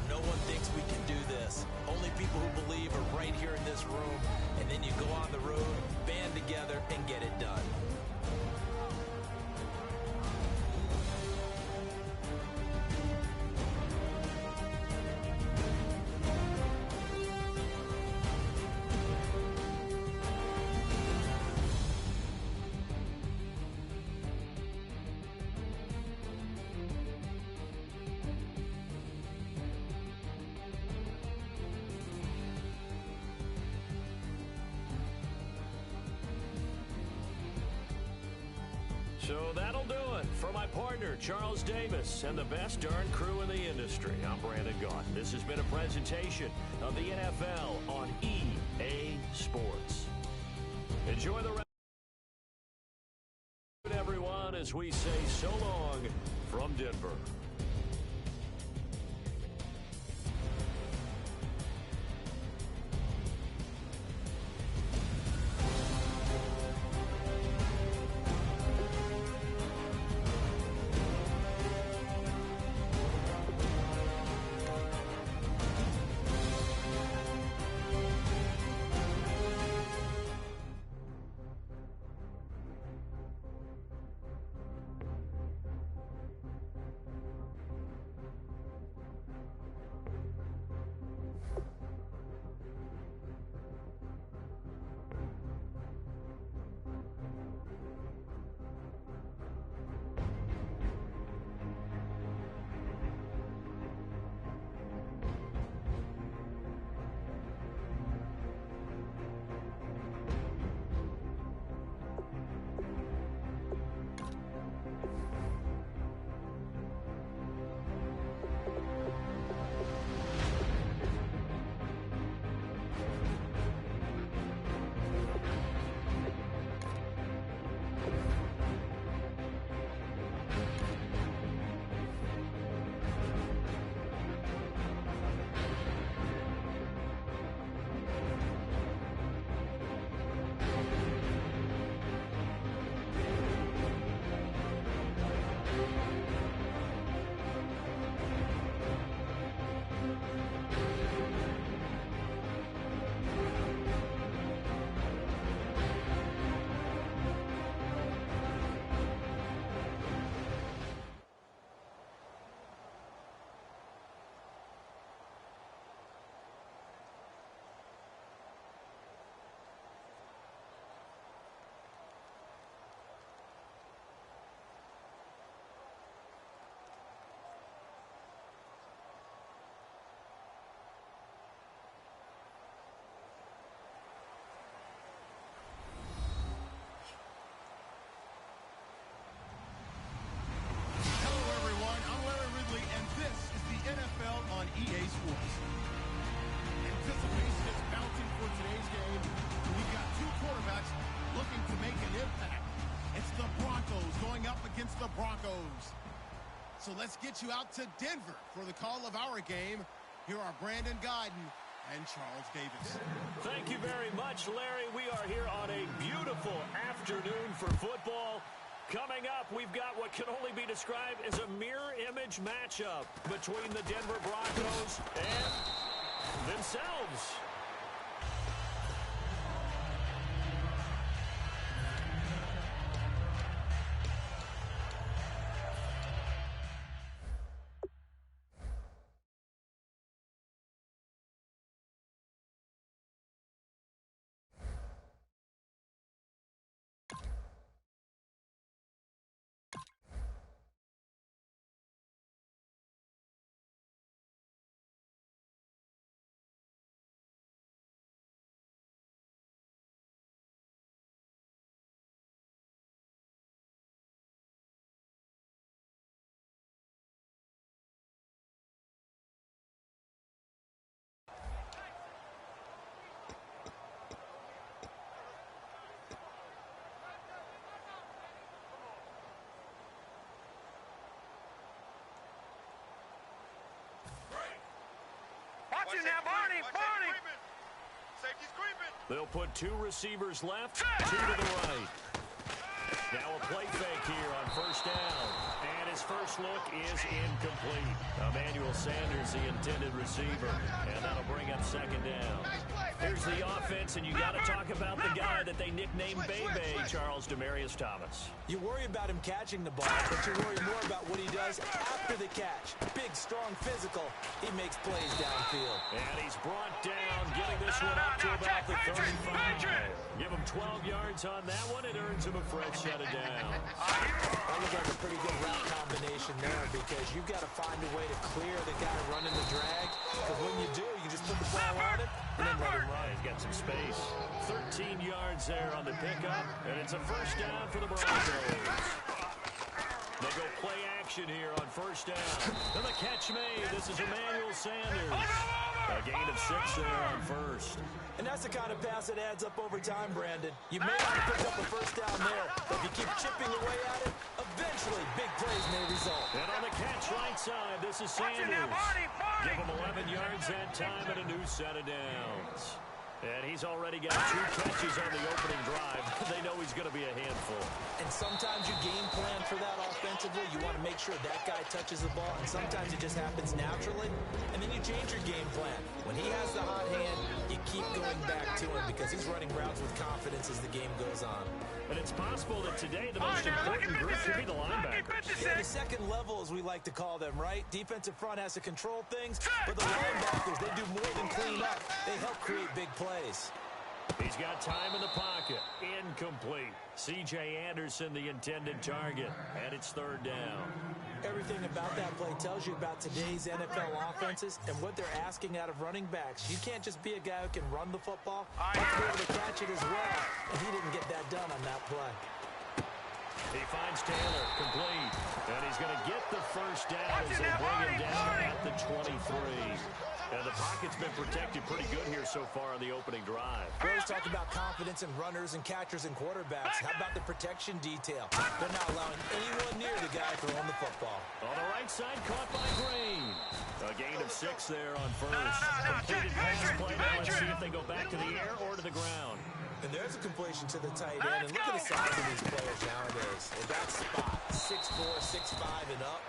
No one thinks we can do this. Only people who believe are right here in this room. And then you go on the road, band together, and get it done. So that'll do it for my partner, Charles Davis, and the best darn crew in the industry. I'm Brandon Gaudin. This has been a presentation of the NFL on EA Sports. Enjoy the rest, everyone, as we say so long from Denver. So let's get you out to Denver for the call of our game. Here are Brandon Gaudin and Charles Davis. Thank you very much, Larry. We are here on a beautiful afternoon for football. Coming up, we've got what can only be described as a mirror image matchup between the Denver Broncos and themselves. Watch it now, Barney, Barney. Safety's creeping. They'll put 2 receivers left, 2 to the right. Now a play fake here on first down. And his first look is incomplete. Emmanuel Sanders, the intended receiver. And that'll bring up second down. Here's the offense, and you got to talk about the guy that they nicknamed Bebe, Charles Demarius Thomas. You worry about him catching the ball, but you worry more about what he does after the catch. Big, strong, physical. He makes plays downfield. And he's brought down, getting this one up to about the 35. Give him 12 yards on that one. It earns him a fresh set of downs. That looks like a pretty good route combination there because you've got to find a way to clear the guy running the drag. Because when you do, you just put the ball on him and then let him run. He's got some space. 13 yards there on the pickup, and it's a first down for the Broncos. They go play action here on first down. And the catch made. This is Emmanuel Sanders. A gain of 6 there on first. And that's the kind of pass that adds up over time, Brandon. You may not have picked up a first down there, but if you keep chipping away at it, eventually big plays may result. And on the catch right side, this is Sanders. Give him 11 yards that time and a new set of downs. And he's already got 2 catches on the opening drive. They know he's going to be a handful. And sometimes you game plan for that offensively. You want to make sure that guy touches the ball, and sometimes it just happens naturally. And then you change your game plan. When he has the hot hand, you keep going back to him because he's running routes with confidence as the game goes on. And it's possible that today the most important group should be the linebackers. Yeah, the second level, as we like to call them, right? Defensive front has to control things, but the linebackers, they do more than clean up. They help create big plays. He's got time in the pocket. Incomplete. C.J. Anderson, the intended target. And it's third down. Everything about that play tells you about today's NFL offenses and what they're asking out of running backs. You can't just be a guy who can run the football. You have to be able to catch it as well. And he didn't get that done on that play. He finds Taylor, complete. And he's going to get the first down as they bring him down at the 23. And the pocket's been protected pretty good here so far on the opening drive. We always talk about confidence in runners and catchers and quarterbacks. How about the protection detail? They're not allowing anyone near the guy throwing the football. On the right side, caught by Green. A gain of 6 there on first. Completed pass play. Now let's see if they go back to the air or to the ground. And there's a completion to the tight end. And look at the size of these players nowadays. In that spot, 6'4", 6'5", and up.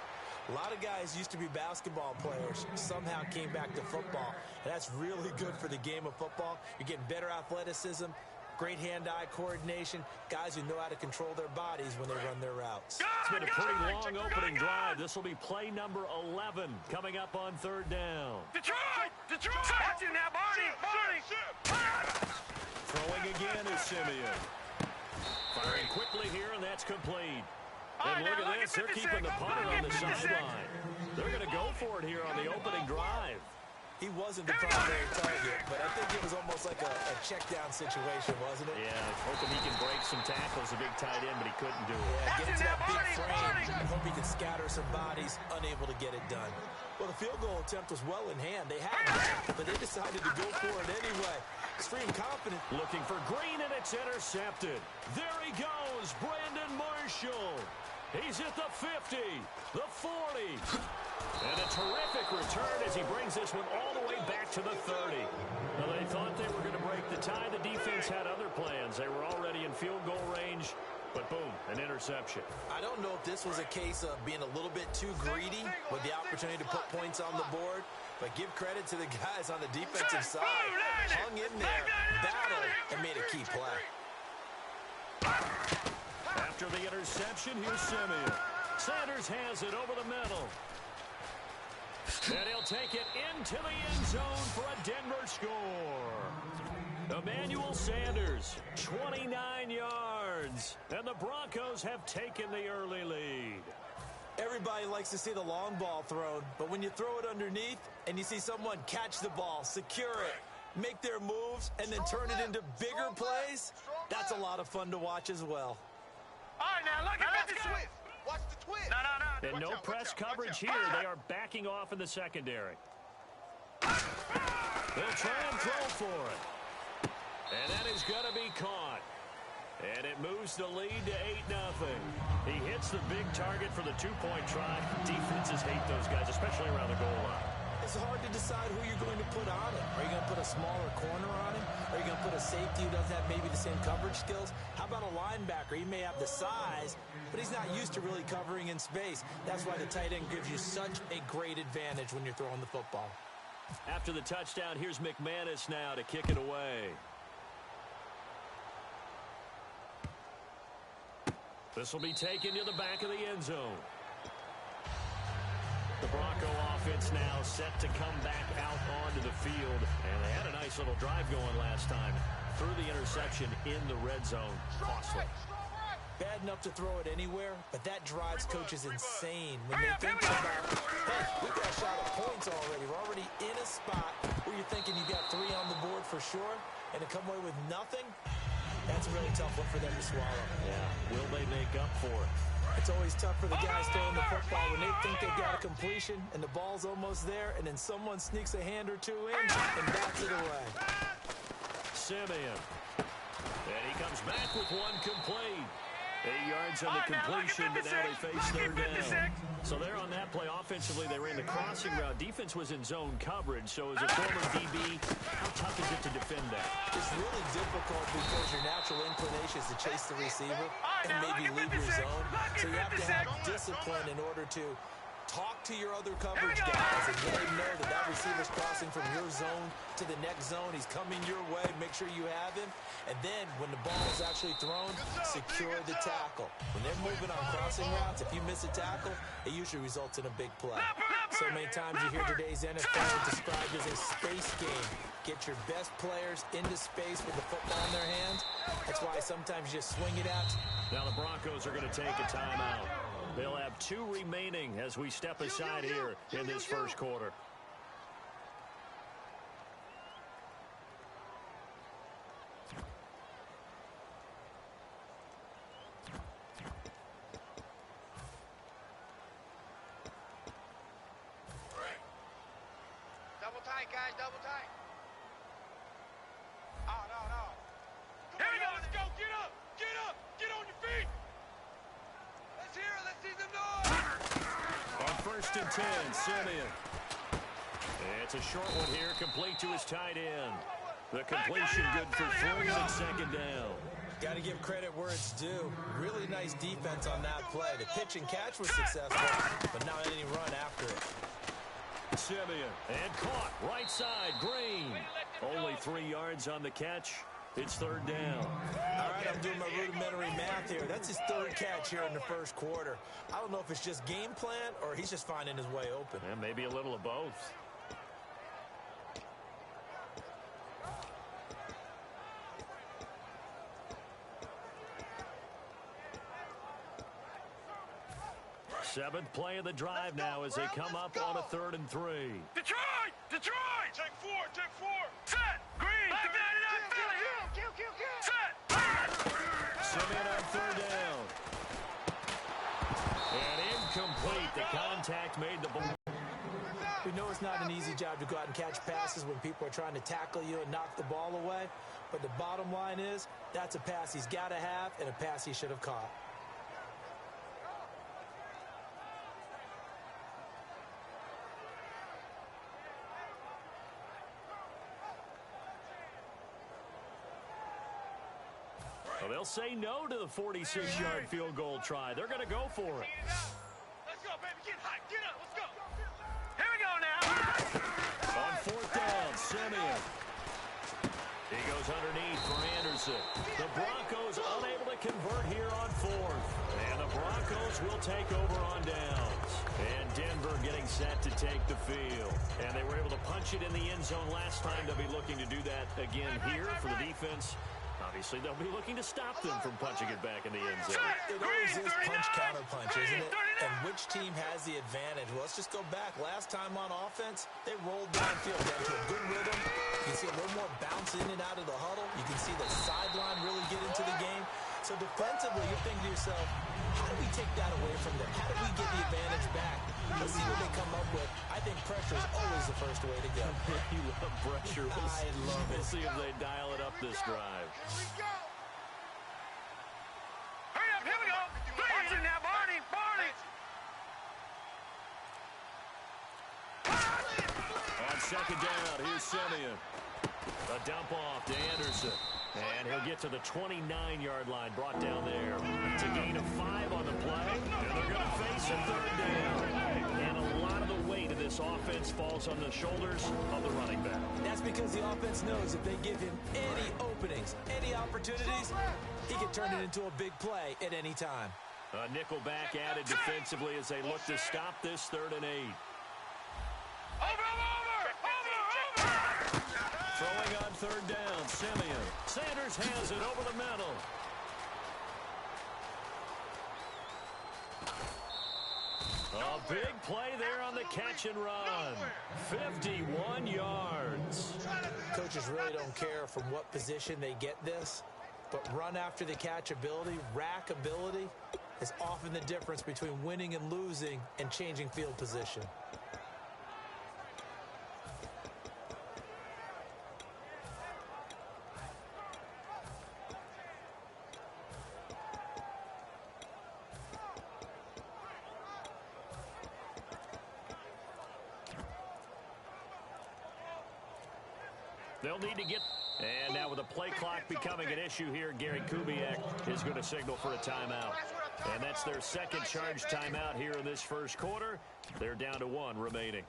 A lot of guys used to be basketball players, somehow came back to football. And that's really good for the game of football. You're getting better athleticism, great hand-eye coordination, guys who know how to control their bodies when they run their routes. It's been a pretty long opening drive. This will be play number 11 coming up on third down. Detroit! Detroit! Watch it now, Barney! Barney! Throwing again is Simeon. Firing quickly here, and that's complete. And look at this, they're keeping the punter on the sideline. They're going to go for it here on the opening drive. He wasn't the primary target, but I think it was almost like a check-down situation, wasn't it? Yeah, hoping he can break some tackles, a big tight end, but he couldn't do it. Yeah, get into that big frame and hope he can scatter some bodies, unable to get it done. Well, the field goal attempt was well in hand. They had that, but they decided to go for it anyway. Extreme confidence. Looking for Green, and it's intercepted. There he goes, Brandon Marshall. He's at the 50, the 40. And a terrific return as he brings this one all the way back to the 30. Now, they thought they were going to break the tie. The defense had other plans. They were already in field goal range, but boom, an interception. I don't know if this was a case of being a little bit too greedy with the opportunity to put points on the board, but give credit to the guys on the defensive side. Hung in there, battled, and made a key play. After the interception, here's Simeon. Sanders has it over the middle. And he'll take it into the end zone for a Denver score. Emmanuel Sanders, 29 yards. And the Broncos have taken the early lead. Everybody likes to see the long ball thrown, but when you throw it underneath and you see someone catch the ball, secure it, make their moves, and then turn it into bigger plays, that's a lot of fun to watch as well. All right, now, look at this twist. Watch the twist. No. And no press coverage here. They are backing off in the secondary. They'll try and throw for it. And that is going to be caught. And it moves the lead to 8-0. He hits the big target for the two-point try. Defenses hate those guys, especially around the goal line. It's hard to decide who you're going to put on him. Are you going to put a smaller corner on him? Are you going to put a safety who doesn't have maybe the same coverage skills? How about a linebacker? He may have the size, but he's not used to really covering in space. That's why the tight end gives you such a great advantage when you're throwing the football. After the touchdown, here's McManus now to kick it away. This will be taken to the back of the end zone. The Bronco offense now set to come back out onto the field. And they had a nice little drive going last time. Threw the interception in the red zone. Costly. Bad enough to throw it anywhere, but that drives coaches insane when they think about, hey, we got a shot at points already. We're already in a spot where you're thinking you got 3 on the board for sure, and to come away with nothing, that's a really tough one for them to swallow. Yeah, will they make up for it? It's always tough for the guys throwing the football when they think they've got a completion and the ball's almost there, and then someone sneaks a hand or two in and bats it away. Simeon. And he comes back with one complete. 8 yards on the completion, but now they face third down. So they're on that play. Offensively, they ran the crossing route. Defense was in zone coverage, so as a former DB, how tough is it to defend that? It's really difficult because your natural inclination is to chase the receiver and maybe leave your zone. So you have to have discipline in order to talk to your other coverage guys and let them know that that receiver's crossing from your zone to the next zone. He's coming your way. Make sure you have him. And then when the ball is actually thrown, secure the tackle. When they're moving on crossing routes, if you miss a tackle, it usually results in a big play. So many times you hear today's NFL described as a space game. Get your best players into space with the football in their hands. That's why sometimes you just swing it out. Now the Broncos are going to take a timeout. They'll have 2 remaining as we step aside here in this first quarter. Double tight, guys, double tight. Oh, no. Here we go, let's go. Get up, get on your feet. Let's hear it, let's see some noise. On 1st and 10, Simeon. It's a short one here, complete to his tight end. The completion good for 3 and second down. Got to give credit where it's due. Really nice defense on that play. The pitch and catch was successful, but not any run after it. Simeon, and caught, right side, Green. Only 3 yards on the catch. It's 3rd down. All right, I'm doing my rudimentary math here. That's his 3rd catch here in the first quarter. I don't know if it's just game plan or he's just finding his way open. And maybe a little of both. Seventh play of the drive now as they come up on a 3rd and 3. Detroit! Take 4. Set! Green! Back 99 Philly! Set! Simeon on 3rd down. And incomplete. The contact made the ball. We know it's not an easy job to go out and catch passes when people are trying to tackle you and knock the ball away. But the bottom line is, that's a pass he's got to have and a pass he should have caught. Well, they'll say no to the 46-yard field goal try. They're going to go for it. Let's go, baby. Get hot. Get up. Let's go. Here we go now. On fourth down, Simeon. He goes underneath for Anderson. The Broncos unable to convert here on fourth. And the Broncos will take over on downs. And Denver getting set to take the field. And they were able to punch it in the end zone last time. They'll be looking to do that again here for the defense. Obviously, they'll be looking to stop them from punching it back in the end zone. It always is punch-counter-punch, isn't it? And which team has the advantage? Well, let's just go back. Last time on offense, they rolled downfield down to a good rhythm. You can see a little more bounce in and out of the huddle. You can see the sideline really get into the game. So defensively, you're thinking to yourself, how do we take that away from them? How do we get the advantage back? Let's see what they come up with. I think pressure is always the first way to go. You love pressure. I love it. We'll see if they dial it up this drive. Here we go. Hurry up. Here we go. Watch it now, Barney. Barney. On second down, here's Simeon. A dump off to Anderson. And he'll get to the 29-yard line, brought down there. It's a gain of 5 on the play, and they're going to face a third down. And a lot of the weight of this offense falls on the shoulders of the running back. That's because the offense knows if they give him any openings, any opportunities, he can turn it into a big play at any time. A nickel back added defensively as they look to stop this 3rd and 8. Throwing on third down, Simeon. Sanders has it over the middle. A big play there on the catch and run. 51 yards. Coaches really don't care from what position they get this, but run after the catch ability, rack ability, is often the difference between winning and losing and changing field position. They'll need to get... And now with the play clock becoming an issue here, Gary Kubiak is going to signal for a timeout. And that's their second charge timeout here in this first quarter. They're down to 1 remaining.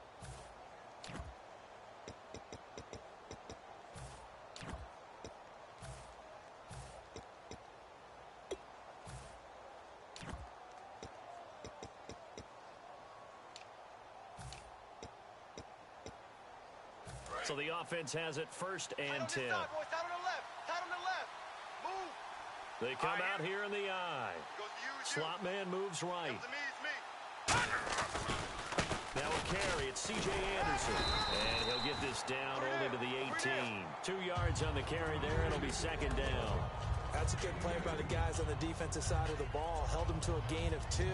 So the offense has it 1st and 10. They come out here in the I. Slot man moves right. Now a carry. It's C.J. Anderson. And he'll get this down only to the 18. 2 yards on the carry there. It'll be 2nd down. That's a good play by the guys on the defensive side of the ball. Held him to a gain of 2.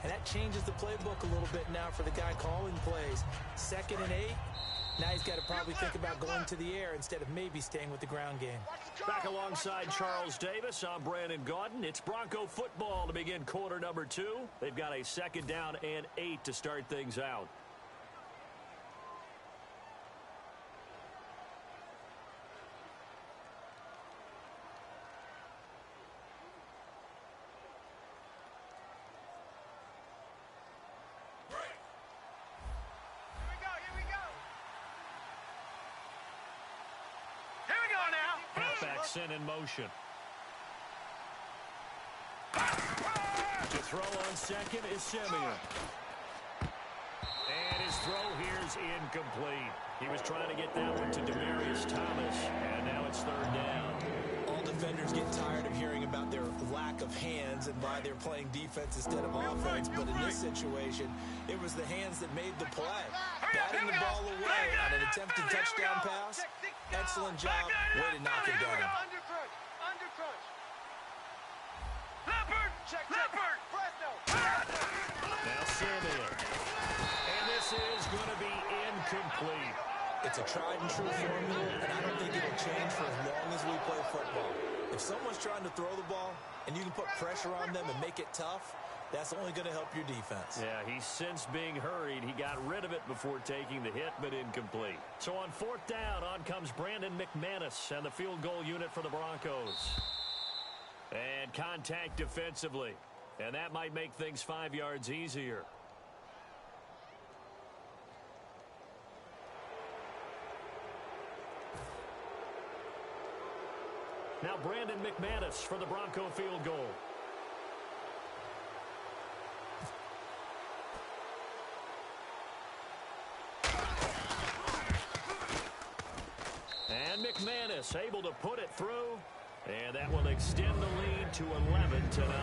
And that changes the playbook a little bit now for the guy calling plays. 2nd and 8. Now he's got to probably think about going to the air instead of maybe staying with the ground game. Back alongside Charles Davis, I'm Brandon Gaudin. It's Bronco football to begin quarter number 2. They've got a 2nd down and 8 to start things out. Sent in motion. To throw on second is Simeon. And his throw here's incomplete. He was trying to get that one to Demaryius Thomas, and now it's 3rd down. All defenders get tired of hearing about their lack of hands and why they're playing defense instead of offense, but in this situation, it was the hands that made the play. Batting the ball away on an attempted touchdown pass. Excellent job. Way to knock it down. Undercrunch. Leopard. Leopard. Now Simeon. And this is going to be incomplete. It's a tried and true formula, and I don't think it'll change for as long as we play football. If someone's trying to throw the ball and you can put pressure on them and make it tough, that's only going to help your defense. Yeah, he's since being hurried. He got rid of it before taking the hit, but incomplete. So on 4th down, on comes Brandon McManus and the field goal unit for the Broncos. And contact defensively. And that might make things 5 yards easier. Now Brandon McManus for the Bronco field goal. And McManus able to put it through. And that will extend the lead to 11-0.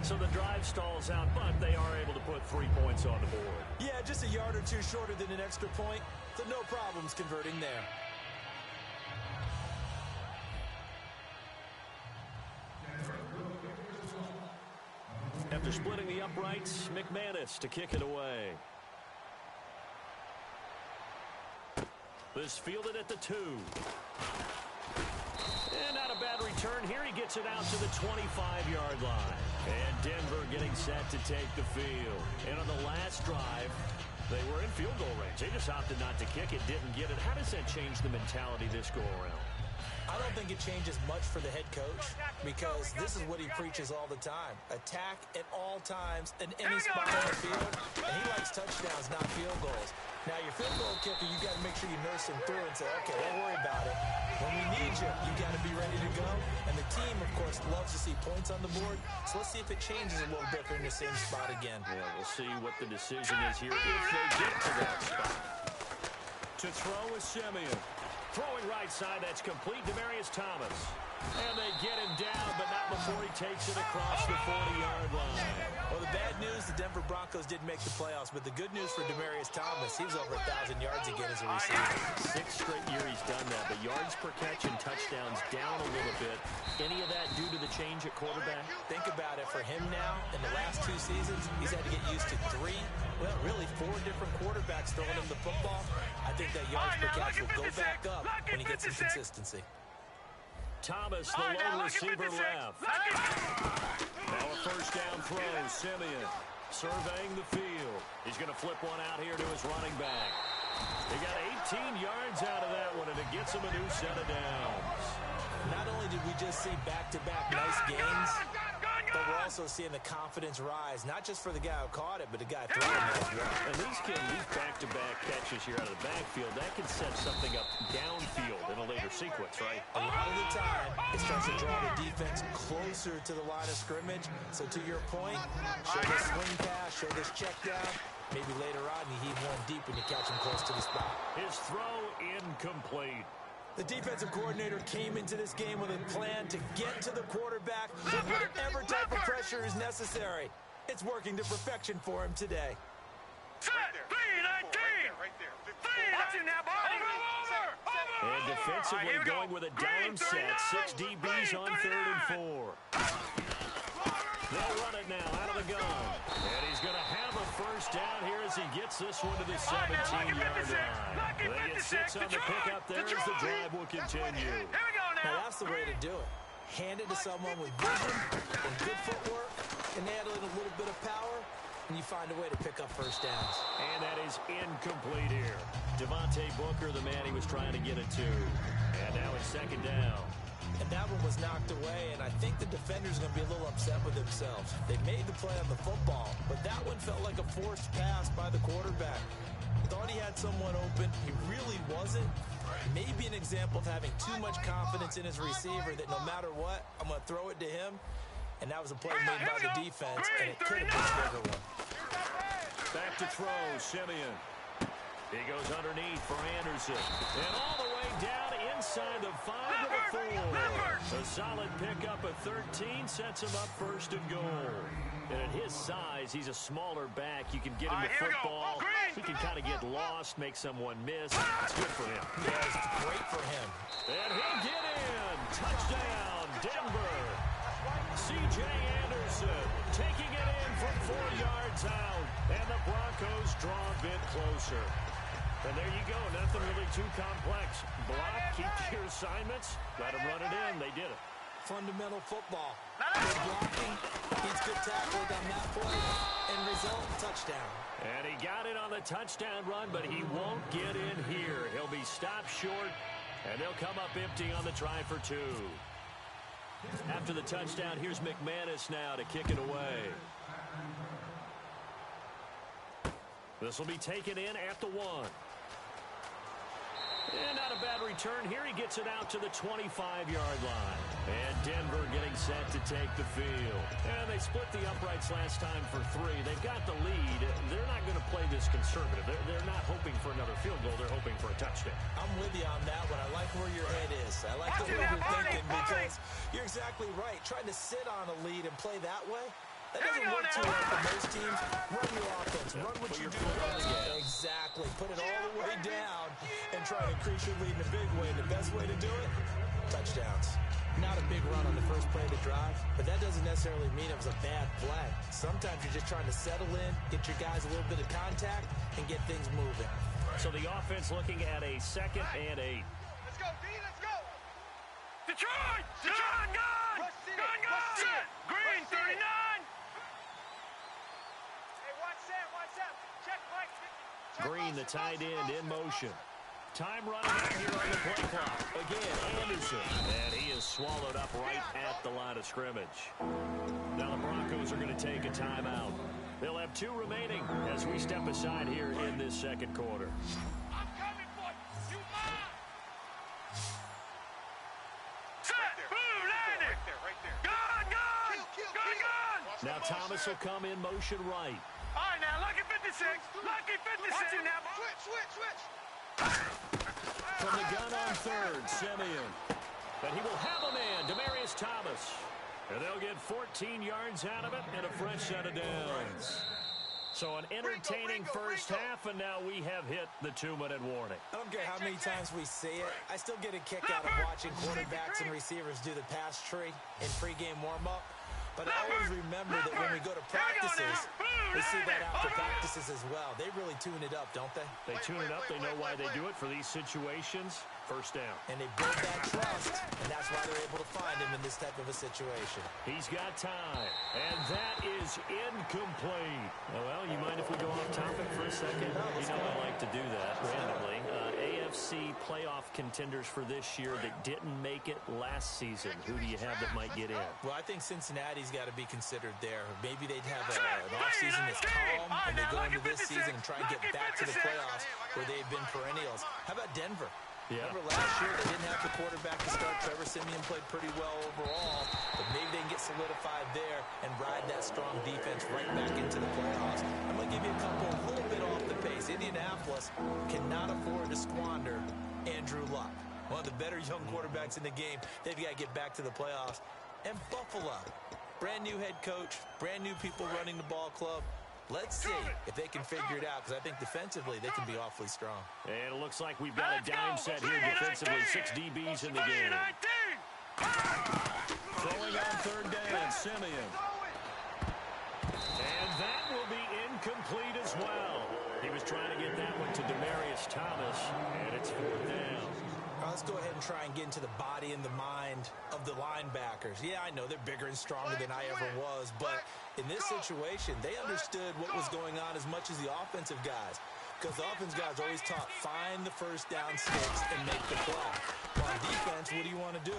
So the drive stalls out, but they are able to put 3 points on the board. Yeah, just a yard or two shorter than an extra point. So no problems converting there. After splitting the uprights, McManus to kick it away. This fielded at the 2. And not a bad return here. He gets it out to the 25-yard line. And Denver getting set to take the field. And on the last drive, they were in field goal range. They just opted not to kick it, didn't get it. How does that change the mentality this go-around? I don't think it changes much for the head coach because this is what he preaches all the time. Attack at all times in any spot on the field. And he likes touchdowns, not field goals. Now, your field goal kicker, you got to make sure you nurse him through and say, okay, don't worry about it. When we need you, you got to be ready to go. And the team, of course, loves to see points on the board. So let's see if it changes a little bit if they're in the same spot again. Yeah, we'll see what the decision is here if they get to that spot. To throw is Simeon. Throwing right side, that's complete. Demaryius Thomas. And they get him down, but not before he takes it across the 40-yard line. Well, the bad news, the Denver Broncos didn't make the playoffs, but the good news for Demaryius Thomas, he was over 1,000 yards again as a receiver. 6th straight year he's done that, but yards per catch and touchdowns down a little bit. Any of that due to the change at quarterback? Think about it. For him now, in the last 2 seasons, he's had to get used to 4 different quarterbacks throwing him the football. I think that yards per catch will go back up when he gets some consistency. Thomas, the lone receiver left. Now a first down throw, Simeon surveying the field. He's going to flip one out here to his running back. He got 18 yards out of that one, and it gets him a new set of downs. Not only did we just see back-to-back nice gains, but we're also seeing the confidence rise, not just for the guy who caught it, but the guy throwing it as well. And these back-to-back catches here out of the backfield, that can set something up downfield in a later sequence, right? A lot of the time, it starts to draw the defense closer to the line of scrimmage. So to your point, show this swing pass, show this check down. Maybe later on, you heave one deep when you catch him close to the spot. His throw incomplete. The defensive coordinator came into this game with a plan to get to the quarterback with whatever type of pressure is necessary. It's working to perfection for him today. Set! 3-19! Right there. Watch it now, Barney! Over! And defensively going with a down set. 6 DBs on 3rd and 4. They'll run it now out of the gun. And he's going to have a first down here as he gets this one to the 17-yard line. They get 6 on the pickup there as the drive will continue. Now that's the way to do it. Hand it to someone with vision and good footwork, and add a little bit of power, and you find a way to pick up first downs. And that is incomplete here. Devontae Booker, the man he was trying to get it to. And now it's 2nd down. And that one was knocked away, and I think the defender's going to be a little upset with themselves. They made the play on the football, but that one felt like a forced pass by the quarterback. He thought he had someone open. He really wasn't. Maybe an example of having too much confidence in his receiver that no matter what, I'm going to throw it to him. And that was a play made by the defense, and it could have been a bigger one. Back to throw, Simeon. He goes underneath for Anderson. And all the way down inside the 5 to the 4. A solid pickup of 13 sets him up 1st and goal. And at his size, he's a smaller back. You can get him the football. He can kind of get lost, make someone miss. It's good for him. Yeah, it's great for him. And he'll get in. Touchdown, Denver. C.J. Anderson taking it in from 4 yards out. And the Broncos draw a bit closer. And there you go. Nothing really too complex. Block, keep your assignments, let them run it in. They did it. Fundamental football. Good blocking, needs good tackling on that play, and result, touchdown. And he got it on the touchdown run, but he won't get in here. He'll be stopped short, and they'll come up empty on the try for 2. After the touchdown, here's McManus now to kick it away. This will be taken in at the 1. And not a bad return here. He gets it out to the 25-yard line. And Denver getting set to take the field. And they split the uprights last time for 3. They've got the lead. They're not going to play this conservative. They're not hoping for another field goal. They're hoping for a touchdown. I'm with you on that one. I like where your head is. I like the way you're thinking because you're exactly right. Trying to sit on a lead and play that way, that doesn't work too well for most teams. Run your offense. Run what you do best. Exactly. Put it all the way down and try to increase your lead in a big way. The best way to do it, touchdowns. Not a big run on the first play of the drive, but that doesn't necessarily mean it was a bad play. Sometimes you're just trying to settle in, get your guys a little bit of contact, and get things moving. So the offense looking at a 2nd and 8. Let's go, D, let's go. Detroit! Gun! Green, 39! Hey, watch Sam. Check Mike. Green, the tight end, in motion. Time running out here on the play clock. Again, Anderson. And he is swallowed up right at the line of scrimmage. Now the Broncos are going to take a timeout. They'll have 2 remaining as we step aside here in this second quarter. I'm coming for you. You mine. Set! Boom! Landing! Right there. Gun! Kill. Now Thomas will come in motion right. All right, now, lucky 56. Lucky 56. Watch it now. Switch. From the gun on 3rd, Simeon. But he will have a man, Demaryius Thomas. And they'll get 14 yards out of it and a fresh set of downs. So an entertaining first half, and now we have hit the 2-minute warning. I don't care how many times we see it. I still get a kick out of watching quarterbacks and receivers do the pass tree in pregame warm-up. But I always remember that when we go to practices, we see that after practices as well. They really tune it up, don't they? They tune it up. They know why they do it for these situations. First down. And they build that trust, and that's why they're able to find him in this type of a situation. He's got time, and that is incomplete. Oh, well, you mind if we go off topic for a second? You know I like to do that randomly. AFC playoff contenders for this year that didn't make it last season. Who do you have that might get in? Well, I think Cincinnati's got to be considered there. Maybe they'd have an offseason that's calm, and they go into this season and try and get back to the playoffs where they've been perennials. How about Denver? Yeah. Remember last year they didn't have the quarterback to start. Trevor Siemian played pretty well overall, but maybe they can get solidified there and ride that strong defense right back into the playoffs. I'm going to give you a couple a little bit off the pace. Indianapolis cannot afford to squander Andrew Luck, one of the better young quarterbacks in the game. They've got to get back to the playoffs. And Buffalo, brand new head coach, brand new people running the ball club. Let's see if they can figure it out, because I think defensively they can be awfully strong. And it looks like we've got a dime set here defensively. 6 DBs in the game. Throwing on 3rd down, Simeon. And that will be incomplete as well. He was trying to get that one to Demaryius Thomas, and it's 4th down. Let's go ahead and try and get into the body and the mind of the linebackers. Yeah, I know they're bigger and stronger than I ever was, but in this situation, they understood what was going on as much as the offensive guys, because the offensive guys always taught find the first down sticks and make the play. On defense, what do you want to do?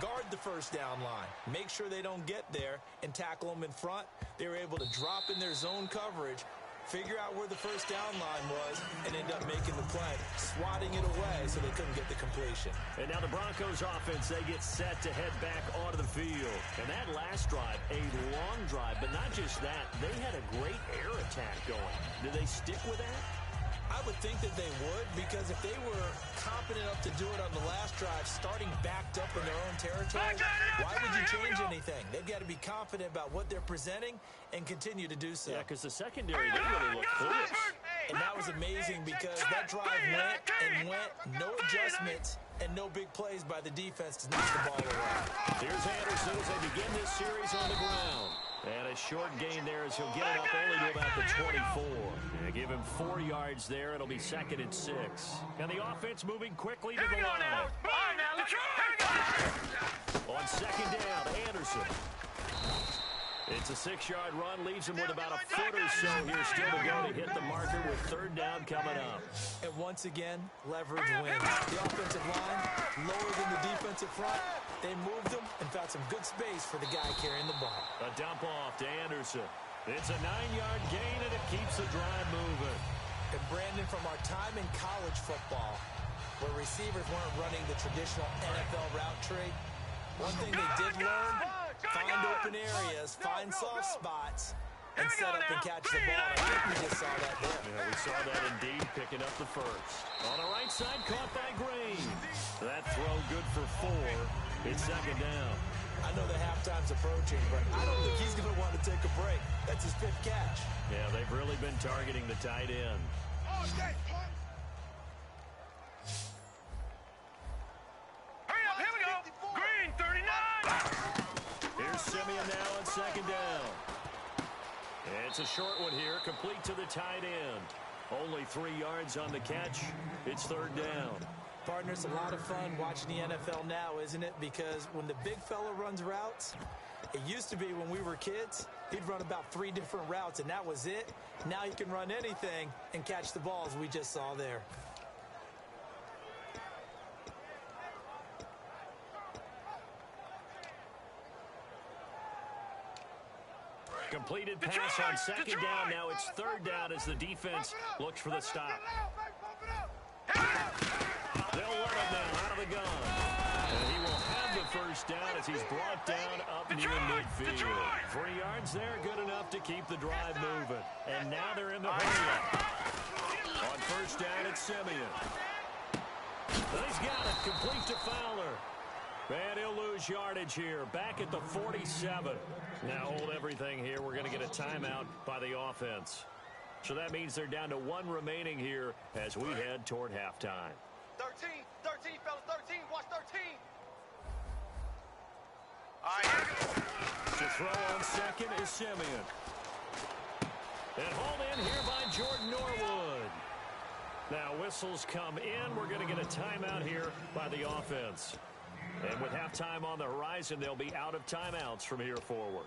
Guard the first down line. Make sure they don't get there and tackle them in front. They were able to drop in their zone coverage, figure out where the first down line was, and end up making the play, swatting it away so they couldn't get the completion. And now the Broncos offense, they get set to head back onto the field. And that last drive, a long drive, but not just that, they had a great air attack going. Do they stick with that? I would think that they would, because if they were competent enough to do it on the last drive, starting backed up in their own territory, why would you change anything? They've got to be confident about what they're presenting and continue to do so. Yeah, because the secondary, they really looked foolish. And that was amazing, because that drive went, no adjustments, and no big plays by the defense to knock the ball away. Here's Anderson as they begin this series on the ground. And a short gain there as he'll get it up only to about the 24. And give him 4 yards there. It'll be 2nd and 6. And the offense moving quickly to the line. On 2nd down, Anderson. It's a 6-yard run, leaves him with about a foot or so here still to go to hit the marker with third down coming up. And once again, leverage wins. The offensive line, lower than the defensive front, they moved them and found some good space for the guy carrying the ball. A dump off to Anderson. It's a 9-yard gain, and it keeps the drive moving. And Brandon, from our time in college football, where receivers weren't running the traditional NFL route tree, one thing they did learn, find open areas, find soft spots, and set up and catch the ball. I think we just saw that there. Yeah, we saw that indeed, picking up the first. On the right side, caught by Green. That throw good for 4. It's second down. I know the halftime's approaching, but I don't think he's going to want to take a break. That's his 5th catch. Yeah, they've really been targeting the tight end. Hurry up, here we go. Green, 39. Here's Simeon now on second down. It's a short one here, complete to the tight end. Only 3 yards on the catch. It's third down. Partner, it's a lot of fun watching the NFL now, isn't it? Because when the big fella runs routes, it used to be when we were kids, he'd run about 3 different routes, and that was it. Now he can run anything and catch the ball, as we just saw there. Completed pass on second down. Now it's third down as the defense looks for the stop. They'll run it now out of the gun. And he will have the first down as he's brought down up near midfield. 3 yards there, good enough to keep the drive moving. And now they're in the hurry-up. On first down, it's Simeon. And he's got it, complete to Fowler. And he'll lose yardage here, back at the 47. Now hold everything here. We're going to get a timeout by the offense. So that means they're down to 1 remaining here as we head toward halftime. 13, fellas, 13. Watch 13. All right, here. To throw on second is Simeon. And hauled in here by Jordan Norwood. Now whistles come in. We're going to get a timeout here by the offense. And with halftime on the horizon, they'll be out of timeouts from here forward.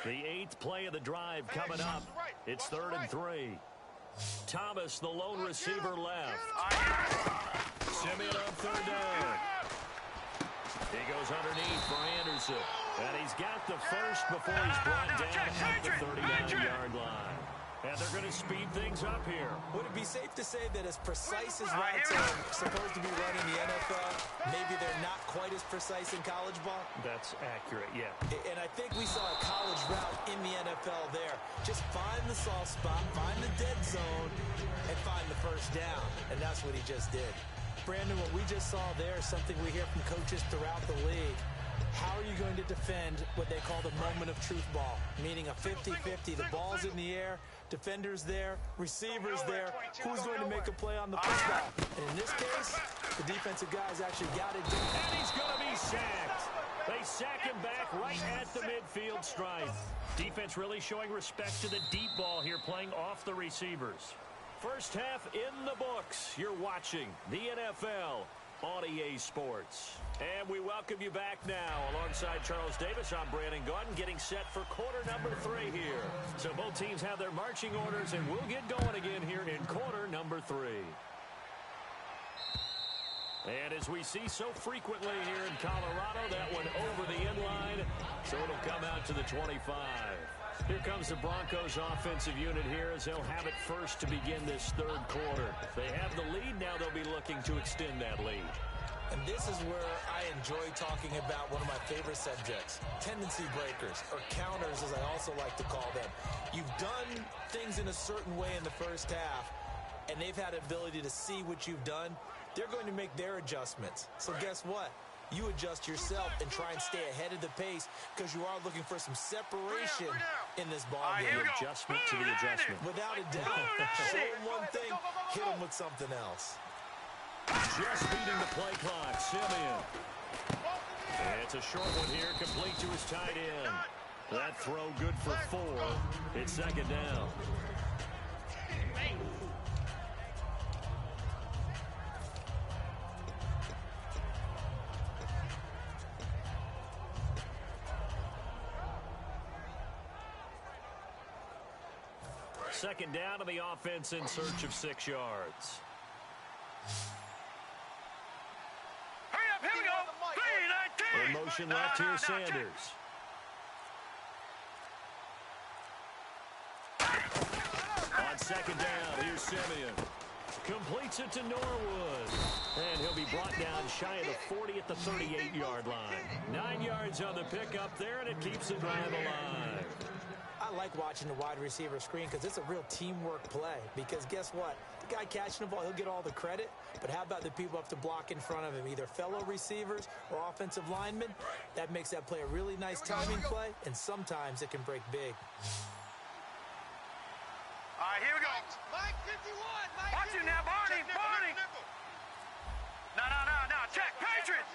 The 8th play of the drive coming up. It's 3rd and 3. Thomas, the lone receiver, left. Simeon on third down. He goes underneath for Anderson. And he's got the first before he's brought down at the 39-yard line. And they're going to speed things up here. Would it be safe to say that as precise as routes are supposed to be run in the NFL, maybe they're not quite as precise in college ball? That's accurate, yeah. And I think we saw a college route in the NFL there. Just find the soft spot, find the dead zone, and find the first down. And that's what he just did. Brandon, what we just saw there is something we hear from coaches throughout the league. How are you going to defend what they call the moment of truth ball? Meaning a 50-50, the ball's in the air, defenders there, receivers there. Who's going to make a play on the football? And in this case, the defensive guys actually got it done. And he's going to be sacked. They sack him back right at the midfield stripe. Defense really showing respect to the deep ball here, playing off the receivers. First half in the books. You're watching the NFL on EA Sports. And we welcome you back now. Alongside Charles Davis, I'm Brandon Gaudin, getting set for quarter number 3 here. So both teams have their marching orders, and we'll get going again here in quarter number 3. And as we see so frequently here in Colorado, that one over the end line, so it'll come out to the 25. Here comes the Broncos offensive unit here as they'll have it first to begin this third quarter. They have the lead. Now they'll be looking to extend that lead. And this is where I enjoy talking about one of my favorite subjects, tendency breakers, or counters as I also like to call them. You've done things in a certain way in the first half, and they've had ability to see what you've done. They're going to make their adjustments. So guess what? You adjust yourself and try and stay ahead of the pace because you are looking for some separation in this ball game. Adjustment to the adjustment. Without a doubt. Show them one thing, hit them with something else. Just beating the play clock, Simeon. And it's a short one here, complete to his tight end. That throw good for 4. It's second down. second down to the offense in search of 6 yards. Hurry up, here we go. 3-19. In motion left here, Sanders. On second down, here's Simeon. Completes it to Norwood. And he'll be brought down shy of the 40 at the 38-yard line. 9 yards on the pickup there, and it keeps the drive alive. I like watching the wide receiver screen because it's a real teamwork play. Because guess what? The guy catching the ball, he'll get all the credit. But how about the people up to block in front of him, either fellow receivers or offensive linemen? That makes that play a really nice timing play, and sometimes it can break big. All right, here we go. Mike 51. Mike Watch it now, Barney. Barney. No. Check. Patriots.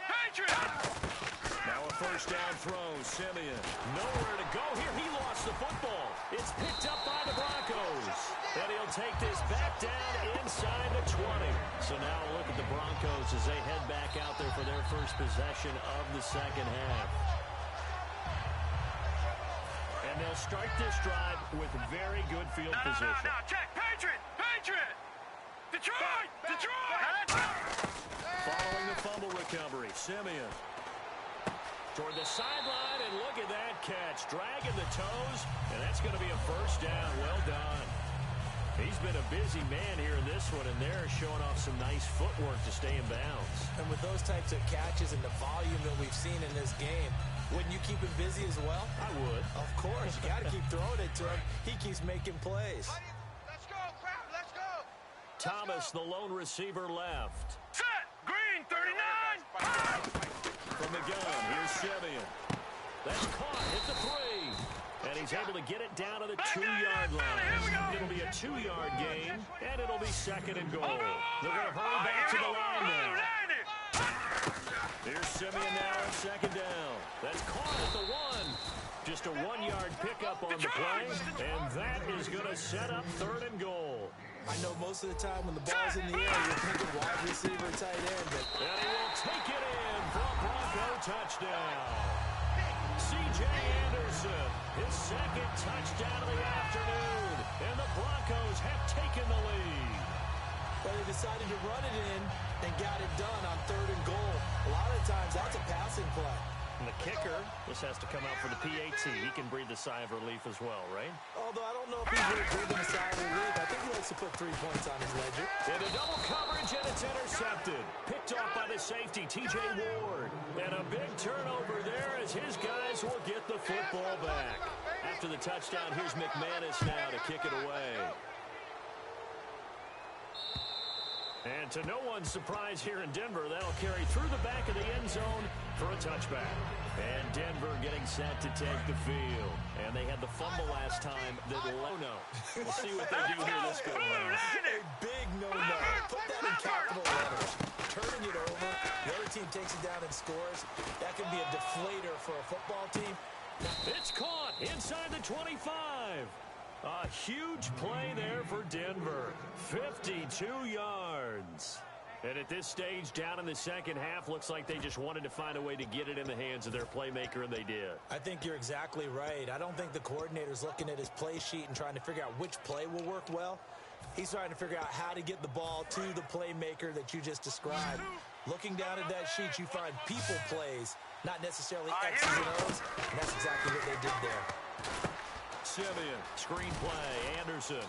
Now a first down throw. Simeon. Nowhere to go here. He lost the football. It's picked up by the Broncos. And he'll take this back down inside the 20. So now look at the Broncos as they head back out there for their first possession of the second half. And they'll start this drive with very good field position. No. Check. Patriot. Detroit. Following the fumble recovery, Simeon toward the sideline, and look at that catch. Dragging the toes, and that's going to be a first down. Well done. He's been a busy man here in this one, and they're showing off some nice footwork to stay in bounds. And with those types of catches and the volume that we've seen in this game, wouldn't you keep him busy as well? I would. Of course. You got to keep throwing it to him. He keeps making plays. Let's go, crowd. Let's go. Thomas, the lone receiver, left. Set. Green 39. From the gun, here's Simeon. That's caught. Hit the 3. And he's able to get it down to the 2-yard line. It'll be a 2-yard gain, and it'll be second and goal. They're going to hurry back to the line now. Here's Simeon now on second down. That's caught at the 1. Just a 1-yard pickup on the play, and that is going to set up third and goal. I know most of the time when the ball's in the air, you're thinking wide receiver, tight end. But And he will take it in for a Bronco touchdown. C.J. Anderson, his second touchdown of the afternoon, and the Broncos have taken the lead. But they decided to run it in and got it done on third and goal. A lot of times, that's a passing play. And the kicker, this has to come out for the PAT. He can breathe a sigh of relief as well, right? Although I don't know if he's really breathing a sigh of relief. I think he likes to put 3 points on his ledger. And a double coverage, and it's intercepted. Picked off by the safety, T.J. Ward. And a big turnover there as his guys will get the football back. After the touchdown, here's McManus now to kick it away. And to no one's surprise here in Denver, that'll carry through the back of the end zone for a touchback. And Denver getting set to take the field. And they had the fumble last time that Lono. We'll see what they do here this go around. A big no-no. Put that in capital letters. Turning it over, the other team takes it down and scores. That can be a deflator for a football team. It's caught inside the 25. A huge play there for Denver. 52 yards. And at this stage, down in the second half, looks like they just wanted to find a way to get it in the hands of their playmaker, and they did. I think you're exactly right. I don't think the coordinator's looking at his play sheet and trying to figure out which play will work well. He's trying to figure out how to get the ball to the playmaker that you just described. Looking down at that sheet, you find people plays, not necessarily X's and O's, and that's exactly what they did there. Simeon, screen play, Anderson.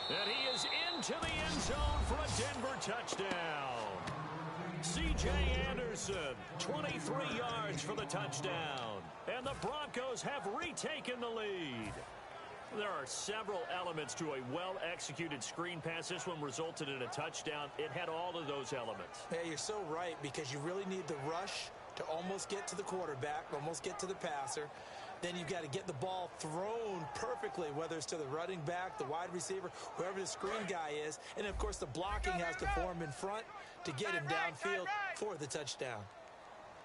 And he is into the end zone for a Denver touchdown. C.J. Anderson, 23 yards for the touchdown. And the Broncos have retaken the lead. There are several elements to a well-executed screen pass. This one resulted in a touchdown. It had all of those elements. Yeah, you're so right, because you really need the rush to almost get to the quarterback, almost get to the passer. Then you've got to get the ball thrown perfectly, whether it's to the running back, the wide receiver, whoever the screen guy is. And, of course, the blocking has to form in front to get him downfield for the touchdown.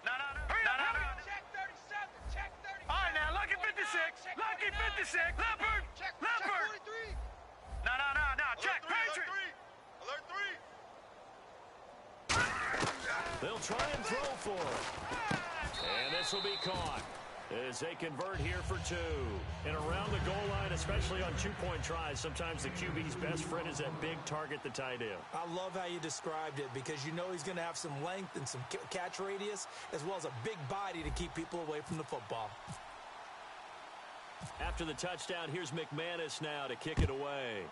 No. Check 37. Check 37. All right, now, lucky 56. Lucky 56. Leopard. Check 43. No. Check. Patriot. Alert 3. They'll try and throw for it. And this will be caught. as they convert here for two. And around the goal line, especially on two-point tries, sometimes the QB's best friend is that big target, the tight end. I love how you described it because you know he's going to have some length and some catch radius as well as a big body to keep people away from the football. After the touchdown, here's McManus now to kick it away.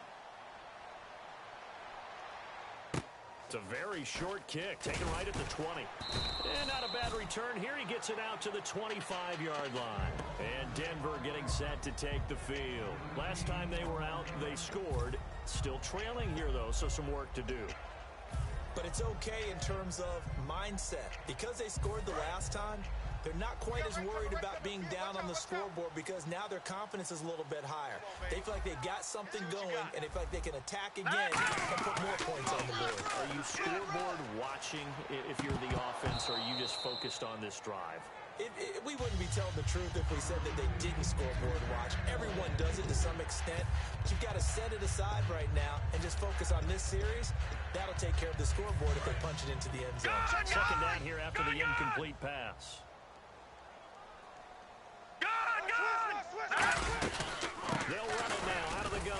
It's a very short kick, taken right at the 20. And not a bad return here. He gets it out to the 25-yard line. And Denver getting set to take the field. Last time they were out, they scored. Still trailing here, though, so some work to do. But it's okay in terms of mindset. Because they scored the last time, they're not quite as worried about being down on the scoreboard because now their confidence is a little bit higher. They feel like they got something going, and they feel like they can attack again and put more points on the board. Are you scoreboard watching if you're the offense, or are you just focused on this drive? We wouldn't be telling the truth if we said that they didn't scoreboard watch. Everyone does it to some extent. But you've got to set it aside right now and just focus on this series. That'll take care of the scoreboard if they punch it into the end zone. Second down here after the incomplete pass. They'll run it now out of the gun.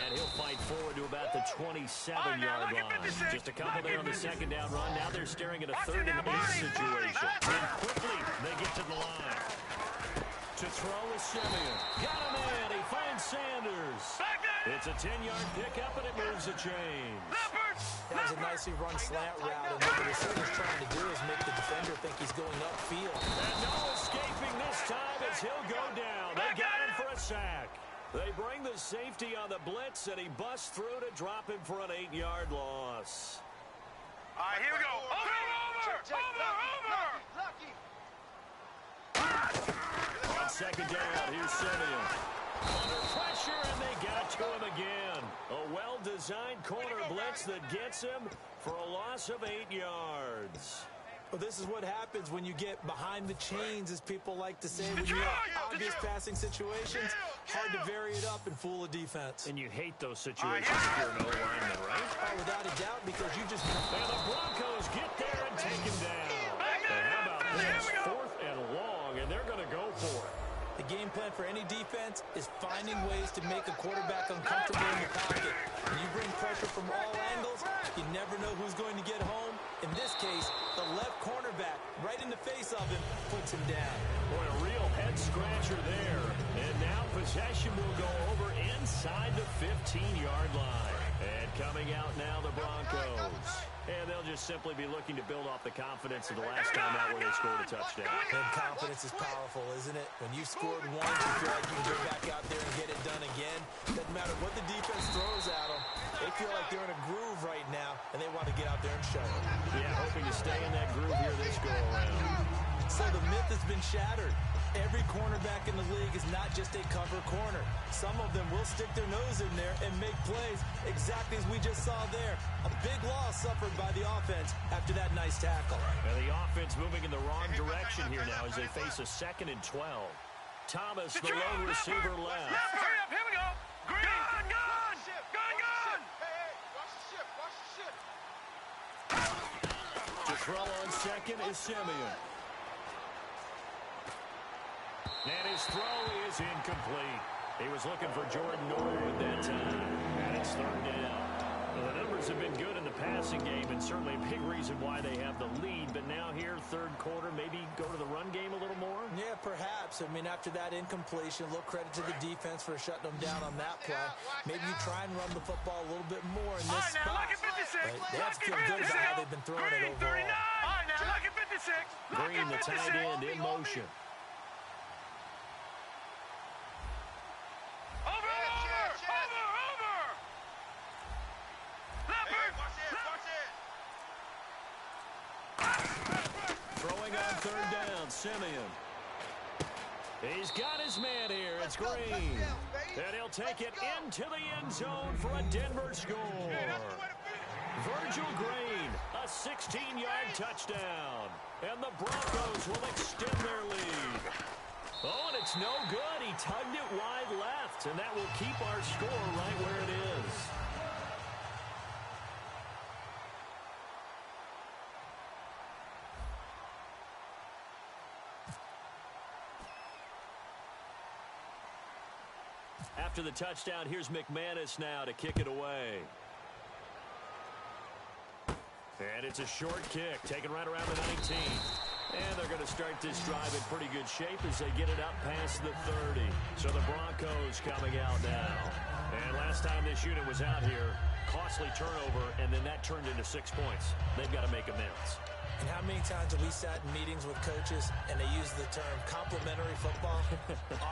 And he'll fight forward to about the 27-yard line. Just a couple there on the second down run. Now they're staring at a 3rd and 8 situation. And quickly, they get to the line. To throw is Simeon. Got him in. He finds Sanders. It's a 10-yard pickup, and it moves the chains. That was a nicely run slant route, and what the receiver's trying to do is make the defender think he's going upfield. And no escaping this time as he'll go down. They got him for a sack. They bring the safety on the blitz, and he busts through to drop him for an 8-yard loss. All right, here we go. Over! On second down, here's Simeon. Under pressure, and they got it to him again. A well-designed corner blitz that gets him for a loss of 8 yards. Well, this is what happens when you get behind the chains, as people like to say, when you have obvious passing situations. Hard to vary it up and fool a defense. And you hate those situations if you're an O-lineman, right? Oh, without a doubt, because you just... And the Broncos get there and take him down. And how about this? 4th and long, and they're going to go for it. The game plan for any defense is finding ways to make a quarterback uncomfortable in the pocket. When you bring pressure from all angles, you never know who's going to get home. In this case, the left cornerback, right in the face of him, puts him down. Boy, a real head-scratcher there. And now possession will go over inside the 15-yard line. And coming out now, the Broncos. And they'll just simply be looking to build off the confidence of the last time out where they scored a touchdown. And confidence is powerful, isn't it? When you scored once, you feel like you can go back out there and get it done again. Doesn't matter what the defense throws at them. They feel like they're in a groove right now, and they want to get out there and show it. Yeah, hoping to stay in that groove here this go-around. So the myth has been shattered. Every cornerback in the league is not just a cover corner. Some of them will stick their nose in there and make plays exactly as we just saw there. A big loss suffered by the offense after that nice tackle. And the offense moving in the wrong direction here now as they face a 2nd and 12. Thomas, the lone receiver, left. Hurry up, here we go. Green. Gun! Hey, watch the ship, watch the ship. To throw on second is Simeon. And his throw is incomplete. He was looking for Jordan Norwood that time. And it's 3rd down. Well, the numbers have been good in the passing game, and certainly a big reason why they have the lead. But now here, 3rd quarter, maybe go to the run game a little more? Yeah, perhaps. I mean, after that incompletion, a little credit to the defense for shutting them down on that play. Maybe you try and run the football a little bit more in this spot. They have to feel good about how they've been throwing it overall. All right, now, look at 56. Green, the tight end, in motion. Throwing on 3rd down, Simeon. He's got his man here. It's Green. And he'll take it into the end zone for a Denver score. Virgil Green, a 16-yard touchdown. And the Broncos will extend their lead. Oh, and it's no good. He tugged it wide left, and that will keep our score right where it is. After the touchdown, here's McManus now to kick it away. And it's a short kick, taken right around the 19. And they're going to start this drive in pretty good shape as they get it up past the 30. So the Broncos coming out now. And last time this unit was out here, costly turnover, and then that turned into 6 points. They've got to make amends. And how many times have we sat in meetings with coaches and they use the term complementary football?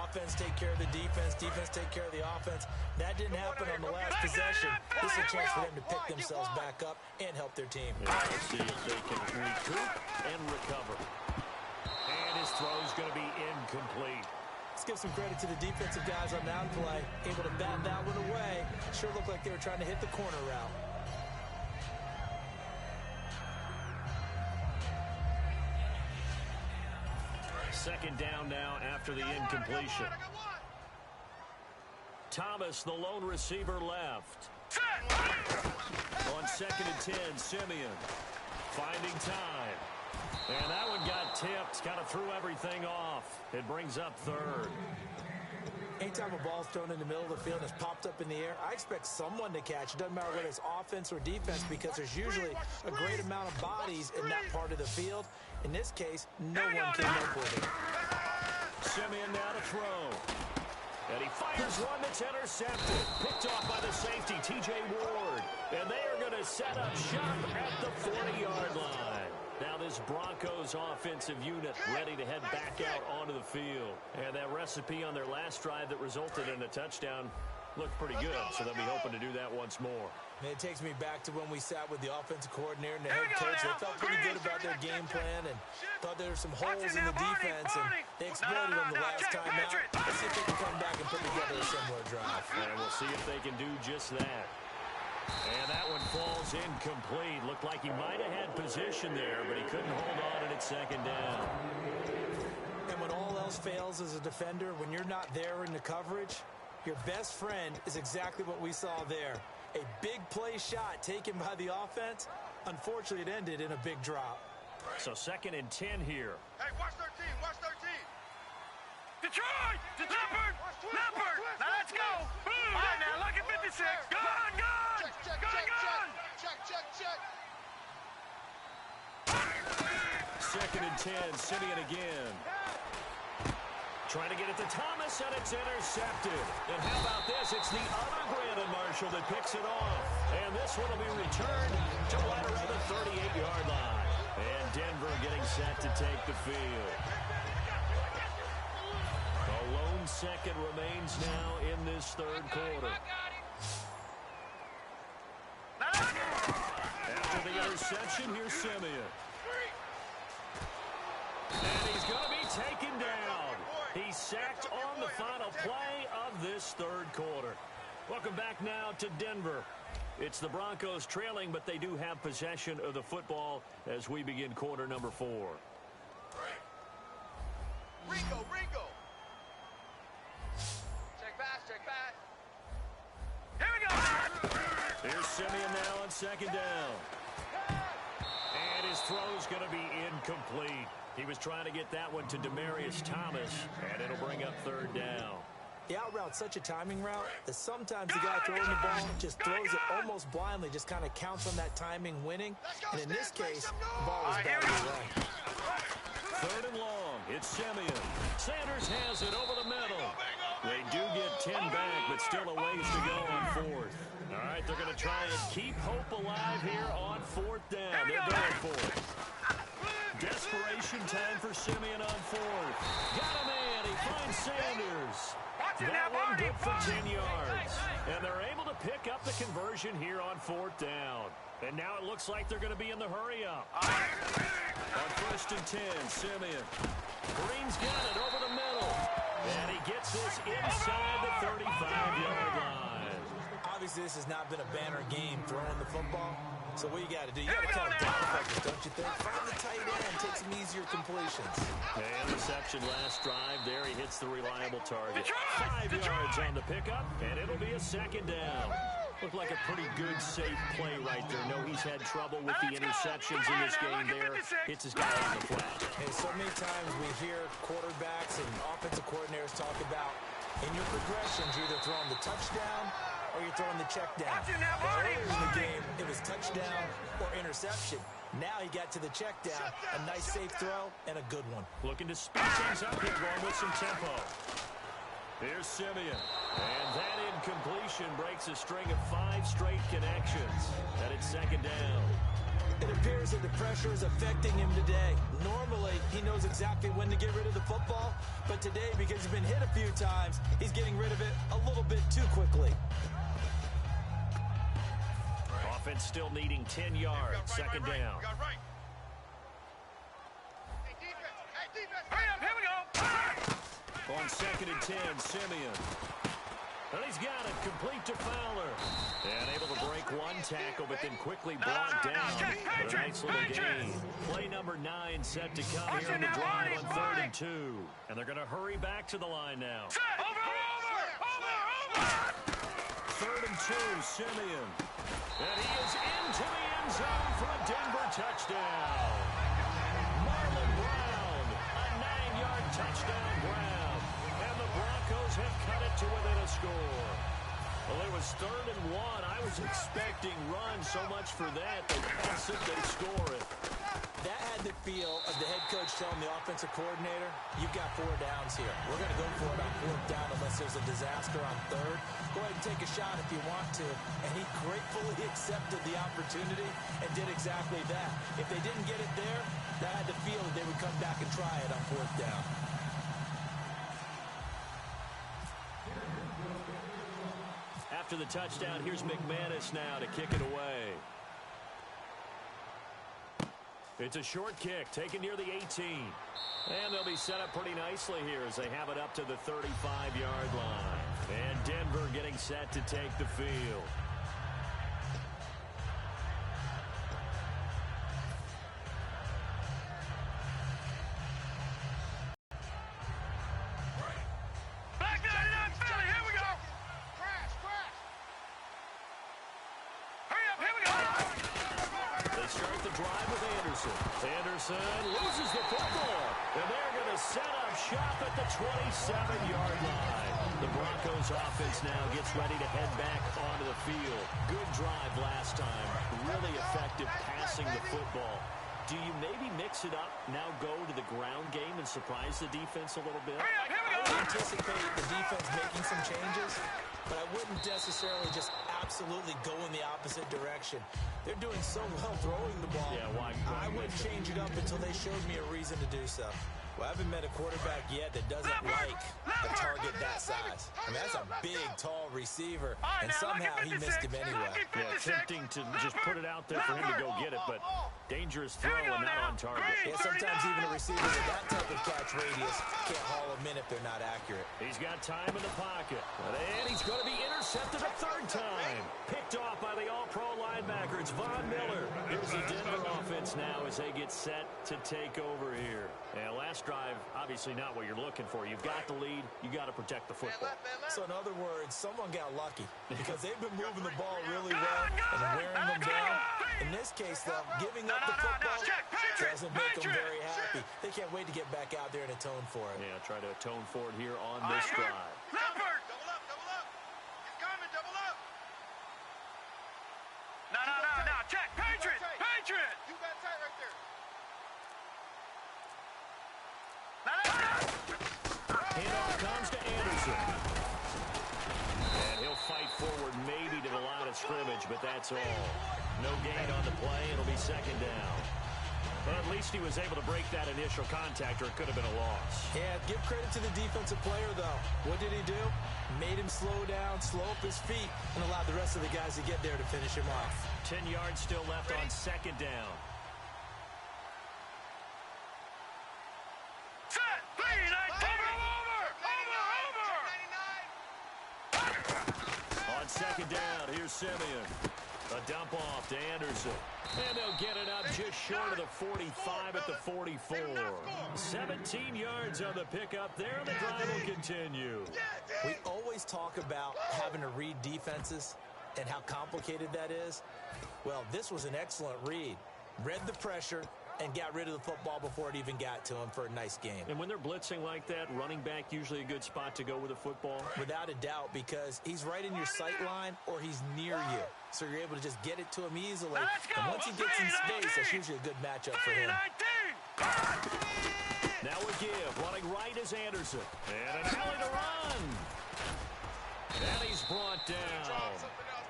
Offense take care of the defense, defense take care of the offense. That didn't happen on the last possession. This is a chance for them to pick themselves back up and help their team. Yeah, let's see if they can recoup and recover. And his throw's going to be incomplete. Let's give some credit to the defensive guys on that play. Able to bat that one away. Sure looked like they were trying to hit the corner route. Second down now after the incompletion. Thomas, the lone receiver, left. On 2nd and 10, Simeon finding time. And that one got tipped, kind of threw everything off. It brings up 3rd. Anytime a ball's thrown in the middle of the field and it's popped up in the air, I expect someone to catch. It doesn't matter whether it's offense or defense because there's usually a great amount of bodies in that part of the field. In this case, no one came up with it. Simeon now to throw. And he fires one that's intercepted. Picked off by the safety, T.J. Ward. And they are going to set up shop at the 40-yard line. Now this Broncos offensive unit ready to head back out onto the field. And that recipe on their last drive that resulted in a touchdown looked pretty good, so they'll be hoping to do that once more. And it takes me back to when we sat with the offensive coordinator and the head coach. They felt pretty good about their game plan and thought there were some holes in the defense, and they exploited them the last time out. Let's see if they can come back and put together a similar drive. And we'll see if they can do just that. And that one falls incomplete. Looked like he might have had position there, but he couldn't hold on and it's 2nd down. And when all else fails as a defender, when you're not there in the coverage, your best friend is exactly what we saw there. A big play shot taken by the offense. Unfortunately, it ended in a big drop. So 2nd and 10 here. Hey, watch 13, watch 13. Detroit! Leopard! Leopard! Now let's go! Boom! All right, now look at 56. Gun! Gun! Check, check, Gun! check, Gun! check, check, check, check. 2nd and 10, Simeon again. Trying to get it to Thomas, and it's intercepted. And how about this? It's the other Brandon Marshall that picks it off. And this one will be returned to right around the 38-yard line. And Denver getting set to take the field. A lone second remains now in this 3rd quarter. After the interception, here's Simeon. And he's going to be taken down. He's sacked on the final play of this 3rd quarter. Welcome back now to Denver. It's the Broncos trailing, but they do have possession of the football as we begin quarter number 4. Ringo, Ringo. Check pass, check pass. Here we go! Here's Simeon now on 2nd down. And his throw's going to be incomplete. He was trying to get that one to Demaryius Thomas, and it'll bring up 3rd down. The out route's such a timing route that sometimes the guy throwing the ball just throws it almost blindly, just kind of counts on that timing winning. And in this case, the ball was badly away. 3rd and long. It's Simeon. Sanders has it over the middle. They do get 10 back, but still a ways to go on 4th. All right, they're going to try and keep hope alive here on 4th down. They're going for it. Desperation time for Simeon on 4th. Got a man. He finds Sanders. That one good for 10 yards. And they're able to pick up the conversion here on 4th down. And now it looks like they're going to be in the hurry-up. On 1st and 10, Simeon. Green's got it over the middle. And he gets this inside the 35-yard line. Obviously, this has not been a banner game throwing the football. So what you got to do, you got to kind of down focus, don't you think? Find the tight end, take some easier completions. And reception last drive there. He hits the reliable target. 5 yards on the pickup, and it'll be a 2nd down. Looked like a pretty good, safe play right there. No, he's had trouble with the interceptions in this game there. Hits his guy on the flat. And so many times we hear quarterbacks and offensive coordinators talk about In your progressions, you're either throwing the touchdown or you're throwing the check down. Earlier in the game, it was touchdown or interception. Now he got to the check down, a nice safe throw, and a good one. Looking to speed things up here, going with some tempo. Here's Simeon. And that incompletion breaks a string of 5 straight connections. And it's second down. It appears that the pressure is affecting him today. Normally, he knows exactly when to get rid of the football, but today, because he's been hit a few times, he's getting rid of it a little bit too quickly. Offense still needing 10 yards. Second down. Hurry up, here we go. On second and 10, Simeon. And he's got it, complete to Fowler. And able to break one tackle, but then quickly brought down. But a nice little gain. Play number 9 set to come here on the drive on 3rd and 2. And they're going to hurry back to the line now. Over. 3rd and 2, Simeon. And he is into the end zone for a Denver touchdown. Marlon Brown, a 9-yard touchdown grab. And the Broncos have cut it to within a score. Well, it was 3rd and 1. I was expecting run so much for that. They pass it, they score it. That had the feel of the head coach telling the offensive coordinator, you've got 4 downs here. We're going to go for it on 4th down unless there's a disaster on 3rd. Go ahead and take a shot if you want to. And he gratefully accepted the opportunity and did exactly that. If they didn't get it there, that had the feel that they would come back and try it on 4th down. After the touchdown, here's McManus now to kick it away. It's a short kick, taken near the 18. And they'll be set up pretty nicely here as they have it up to the 35-yard line. And Denver getting set to take the field. Back 99, Philly, here we go. Crash. Hurry up, here we go. They start the drive with Anderson. Anderson loses the football. And they're going to set up shop at the 27-yard line. The Broncos offense now gets ready to head back onto the field. Good drive last time. Really effective passing the football. Do you maybe mix it up, now go to the ground game and surprise the defense a little bit? Hurry up, here we I go. would anticipate the defense making some changes, but I wouldn't necessarily just absolutely go in the opposite direction. They're doing so well throwing the ball. Yeah, why I wouldn't change it up until they showed me a reason to do so. Well, I haven't met a quarterback yet that doesn't like a target that size. I mean, that's a big, tall receiver, and somehow he missed him anyway. Yeah, tempting to just put it out there for him to go get it, but dangerous throw and not on target. Yeah, sometimes even a receiver with that type of catch radius can't haul them in if they're not accurate. He's got time in the pocket. And he's going to be intercepted a 3rd time. Picked off by the all-pro linebacker. It's Von Miller. Here's the Denver offense now as they get set to take over here. Yeah, last drive, obviously not what you're looking for. You've got the lead. You got to protect the football. So in other words, someone got lucky because they've been moving the ball really well and wearing them down. In this case, though, giving up the football doesn't make them very happy. They can't wait to get back out there and atone for it. Yeah, try to atone for it here on this drive. Leopard. Double up. He's coming, double up. No. Check. Patriot. You got tight right there. Handoff comes to Anderson. And he'll fight forward maybe to the line of scrimmage, but that's all. No gain on the play. It'll be second down. But at least he was able to break that initial contact, or it could have been a loss. Yeah, give credit to the defensive player, though. What did he do? Made him slow down, slow up his feet, and allowed the rest of the guys to get there to finish him off. 10 yards still left on second down. Set. 39. Over. On second down, here's Simeon. A dump off to Anderson. And they'll get it up just short of the 45 at the 44. 17 yards on the pickup there, and the drive will continue. We always talk about having to read defenses and how complicated that is. Well, this was an excellent read. Read the pressure, and got rid of the football before it even got to him for a nice game. And when they're blitzing like that, running back usually a good spot to go with the football? Without a doubt, because he's right in your sight line or he's near you. So you're able to just get it to him easily. And once he gets in space, that's usually a good matchup for him. Now a give. Running right is Anderson. And an alley to run. And he's brought down.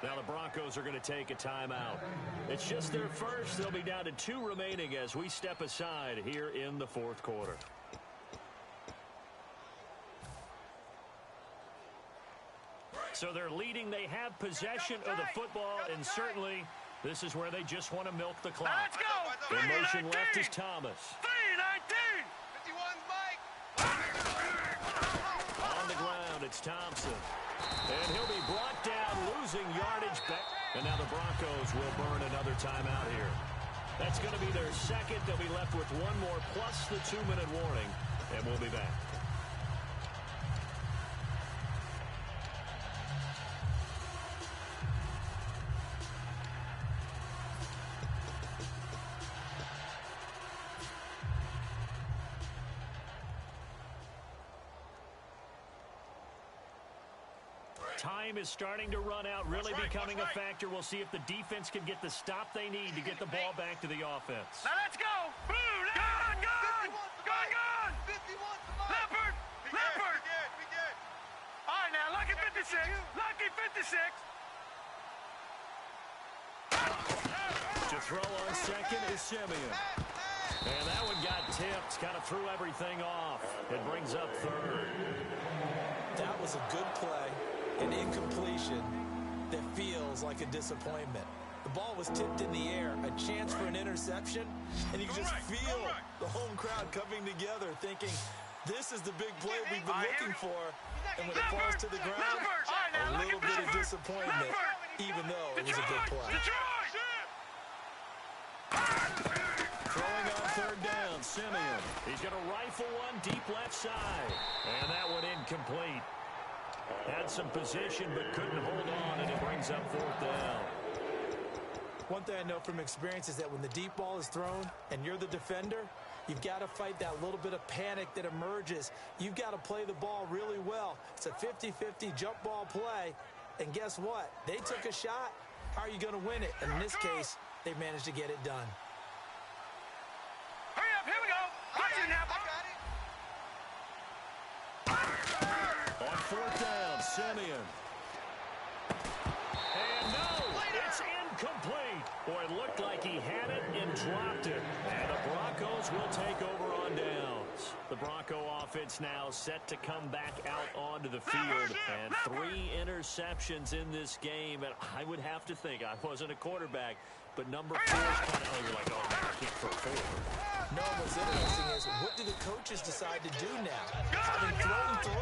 Now the Broncos are going to take a timeout. It's just their first. They'll be down to 2 remaining as we step aside here in the fourth quarter. So they're leading. They have possession of the football, and certainly this is where they just want to milk the clock. Let's go. In motion left is Thomas. 3-19. 51's Mike. On the ground, it's Thompson. And he'll be brought down, losing yardage back. And now the Broncos will burn another timeout here. That's going to be their second. They'll be left with one more plus the 2-minute warning, and we'll be back. Time is starting to run out, really becoming a factor. We'll see if the defense can get the stop they need to get the ball back to the offense. Now let's go. Boom. Gone. 51's Leopard. Leopard. We good. All right, now, lucky 56. Lucky 56. To throw on second is Simeon. And that one got tipped, kind of threw everything off. It brings up third. That was a good play, an incompletion that feels like a disappointment. The ball was tipped in the air, a chance for an interception, and you can just feel the home crowd coming together thinking, this is the big play we've been looking for. And when it falls to the ground, a little bit of disappointment, even though it was a good play. Throwing on third down, Simeon. He's going to rifle one deep left side. And that one incomplete. Had some position but couldn't hold on, and it brings up fourth down. One thing I know from experience is that when the deep ball is thrown and you're the defender, you've got to fight that little bit of panic that emerges. You've got to play the ball really well. It's a 50-50 jump ball play, and guess what? They took a shot. How are you going to win it? And in this case, they managed to get it done. Hurry up, here we go. On fourth down, Simeon. And no, it's incomplete. Boy, it looked like he had it and dropped it. And the Broncos will take over on downs. The Bronco offense now set to come back out onto the field. And 3 interceptions in this game. And I would have to think, I wasn't a quarterback, but number 4 is kind of, you're like, oh, man, I can't throw 4. No, what's interesting is, what do the coaches decide to do now? Having thrown 3,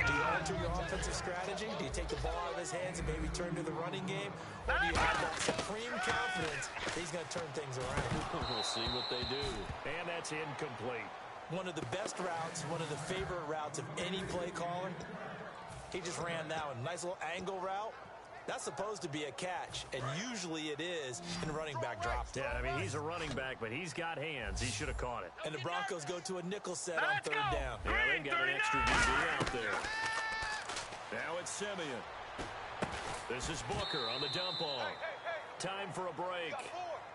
do you alter your offensive strategy? Do you take the ball out of his hands and maybe turn to the running game? Or do you have that supreme confidence that he's going to turn things around? We'll see what they do. And that's incomplete. One of the best routes, one of the favorite routes of any play caller. He just ran that one. Nice little angle route. That's supposed to be a catch, and usually it is, and running back dropped it. Yeah, I mean, he's a running back, but he's got hands. He should have caught it. And the Broncos go to a nickel set on third down. Yeah, they've got an extra DB out there. Now it's Simeon. This is Booker on the dump ball. Time for a break.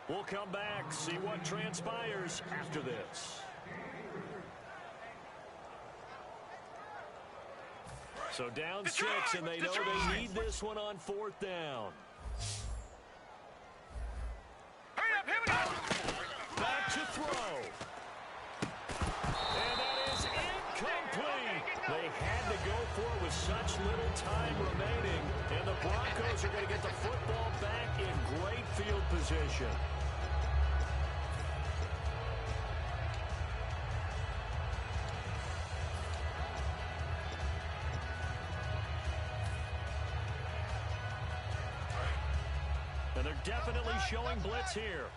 We'll come back, see what transpires after this. So down 6, and they know they need this one on fourth down. Hurry up, here we go. Back to throw. And that is incomplete. They had to go for it with such little time remaining. And the Broncos are going to get the football back in great field position. And they're definitely showing blitz here.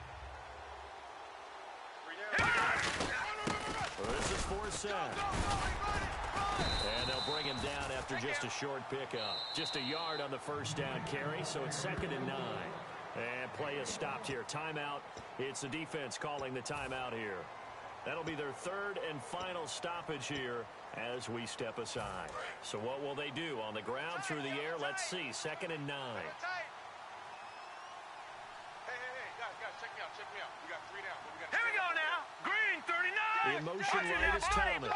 This is fourth set. And they'll bring him down after just a short pickup. Just a yard on the first down carry, so it's 2nd and 9. And play is stopped here. Timeout. It's the defense calling the timeout here. That'll be their third and final stoppage here as we step aside. So what will they do? On the ground, through the air, let's see. 2nd and 9. Hey, guys, check me out. We got 3 down. Here we go now. Green, 39. In motion right is Thomas.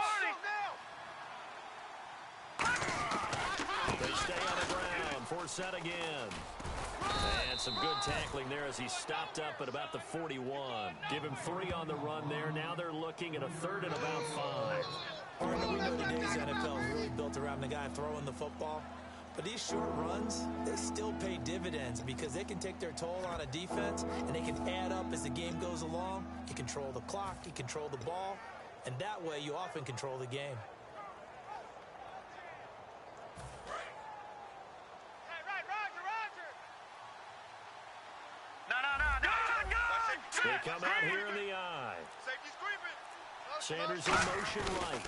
They stay on the ground. 4 set again. And some good tackling there as he stopped up at about the 41. Give him 3 on the run there. Now they're looking at a 3rd and about 5. Partner, we know today's NFL is really built around the guy throwing the football. But these short runs, they still pay dividends because they can take their toll on a defense, and they can add up as the game goes along. You control the clock, you control the ball, and that way you often control the game. They come out here in the eye. Safety's creeping. Sanders in motion right.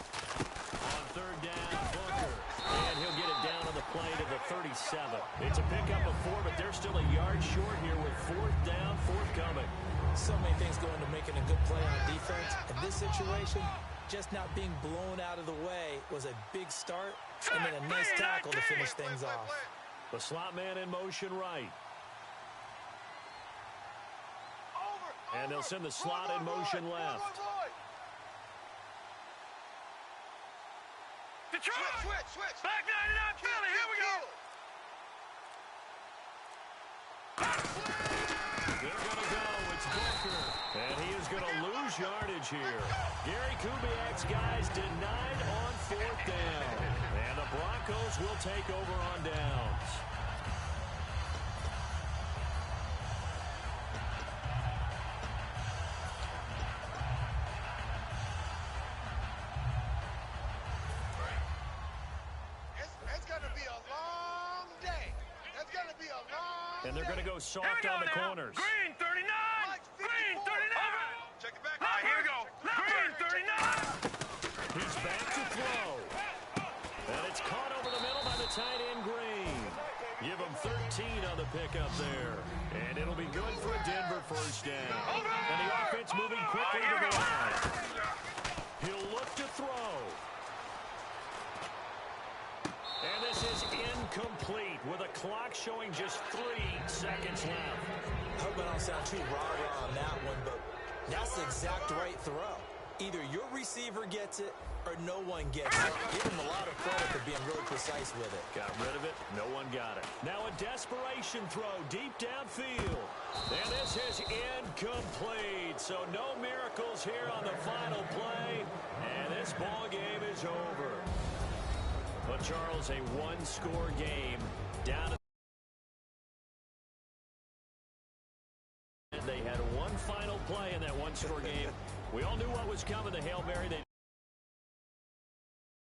On 3rd down, Booker. And he'll get it down on the play to the 37. It's a pickup of 4, but they're still a yard short here with 4th down, forthcoming. So many things go into making a good play on defense. In this situation, just not being blown out of the way was a big start, and then a nice tackle to finish things off. The slot man in motion right. And they'll send the slot in motion left. Switch. Back 99 Philly. Here we go. They're going to go. It's Booker. And he is going to lose yardage here. Gary Kubiak's guys denied on 4th down. And the Broncos will take over on downs. And they're going to go soft on the corners. Green, 39. Green, 39. Check it back. All right, here we go. Green, 39. He's back to throw. And it's caught over the middle by the tight end, Green. Give him 13 on the pickup there. And it'll be good for a Denver 1st down. And the offense moving quickly to the line. He'll look to throw. And this is incomplete with a clock showing just 3 seconds left. I hope I don't sound too rah-rah on that one, but that's the exact right throw. Either your receiver gets it or no one gets it. Give him a lot of credit for being really precise with it. Got rid of it. No one got it. Now a desperation throw deep downfield. And this is incomplete. So no miracles here on the final play. And this ball game is over. But, Charles, a 1-score game down. And they had one final play in that 1-score game. We all knew what was coming. The Hail Mary.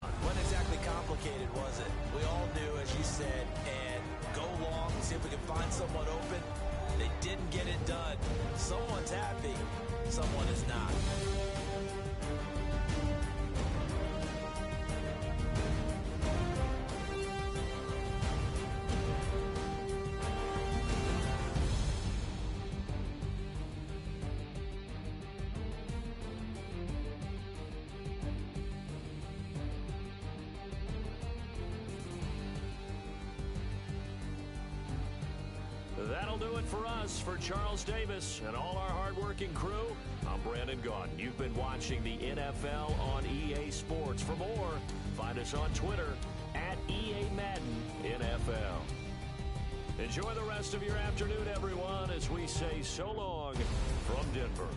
Wasn't exactly complicated, was it? We all knew, as you said, and go long, see if we can find someone open. They didn't get it done. Someone's happy. Someone is not. That'll do it for us. For Charles Davis and all our hardworking crew, I'm Brandon Gaudin. You've been watching the NFL on EA Sports. For more, find us on Twitter at EA Madden NFL. Enjoy the rest of your afternoon, everyone, as we say so long from Denver.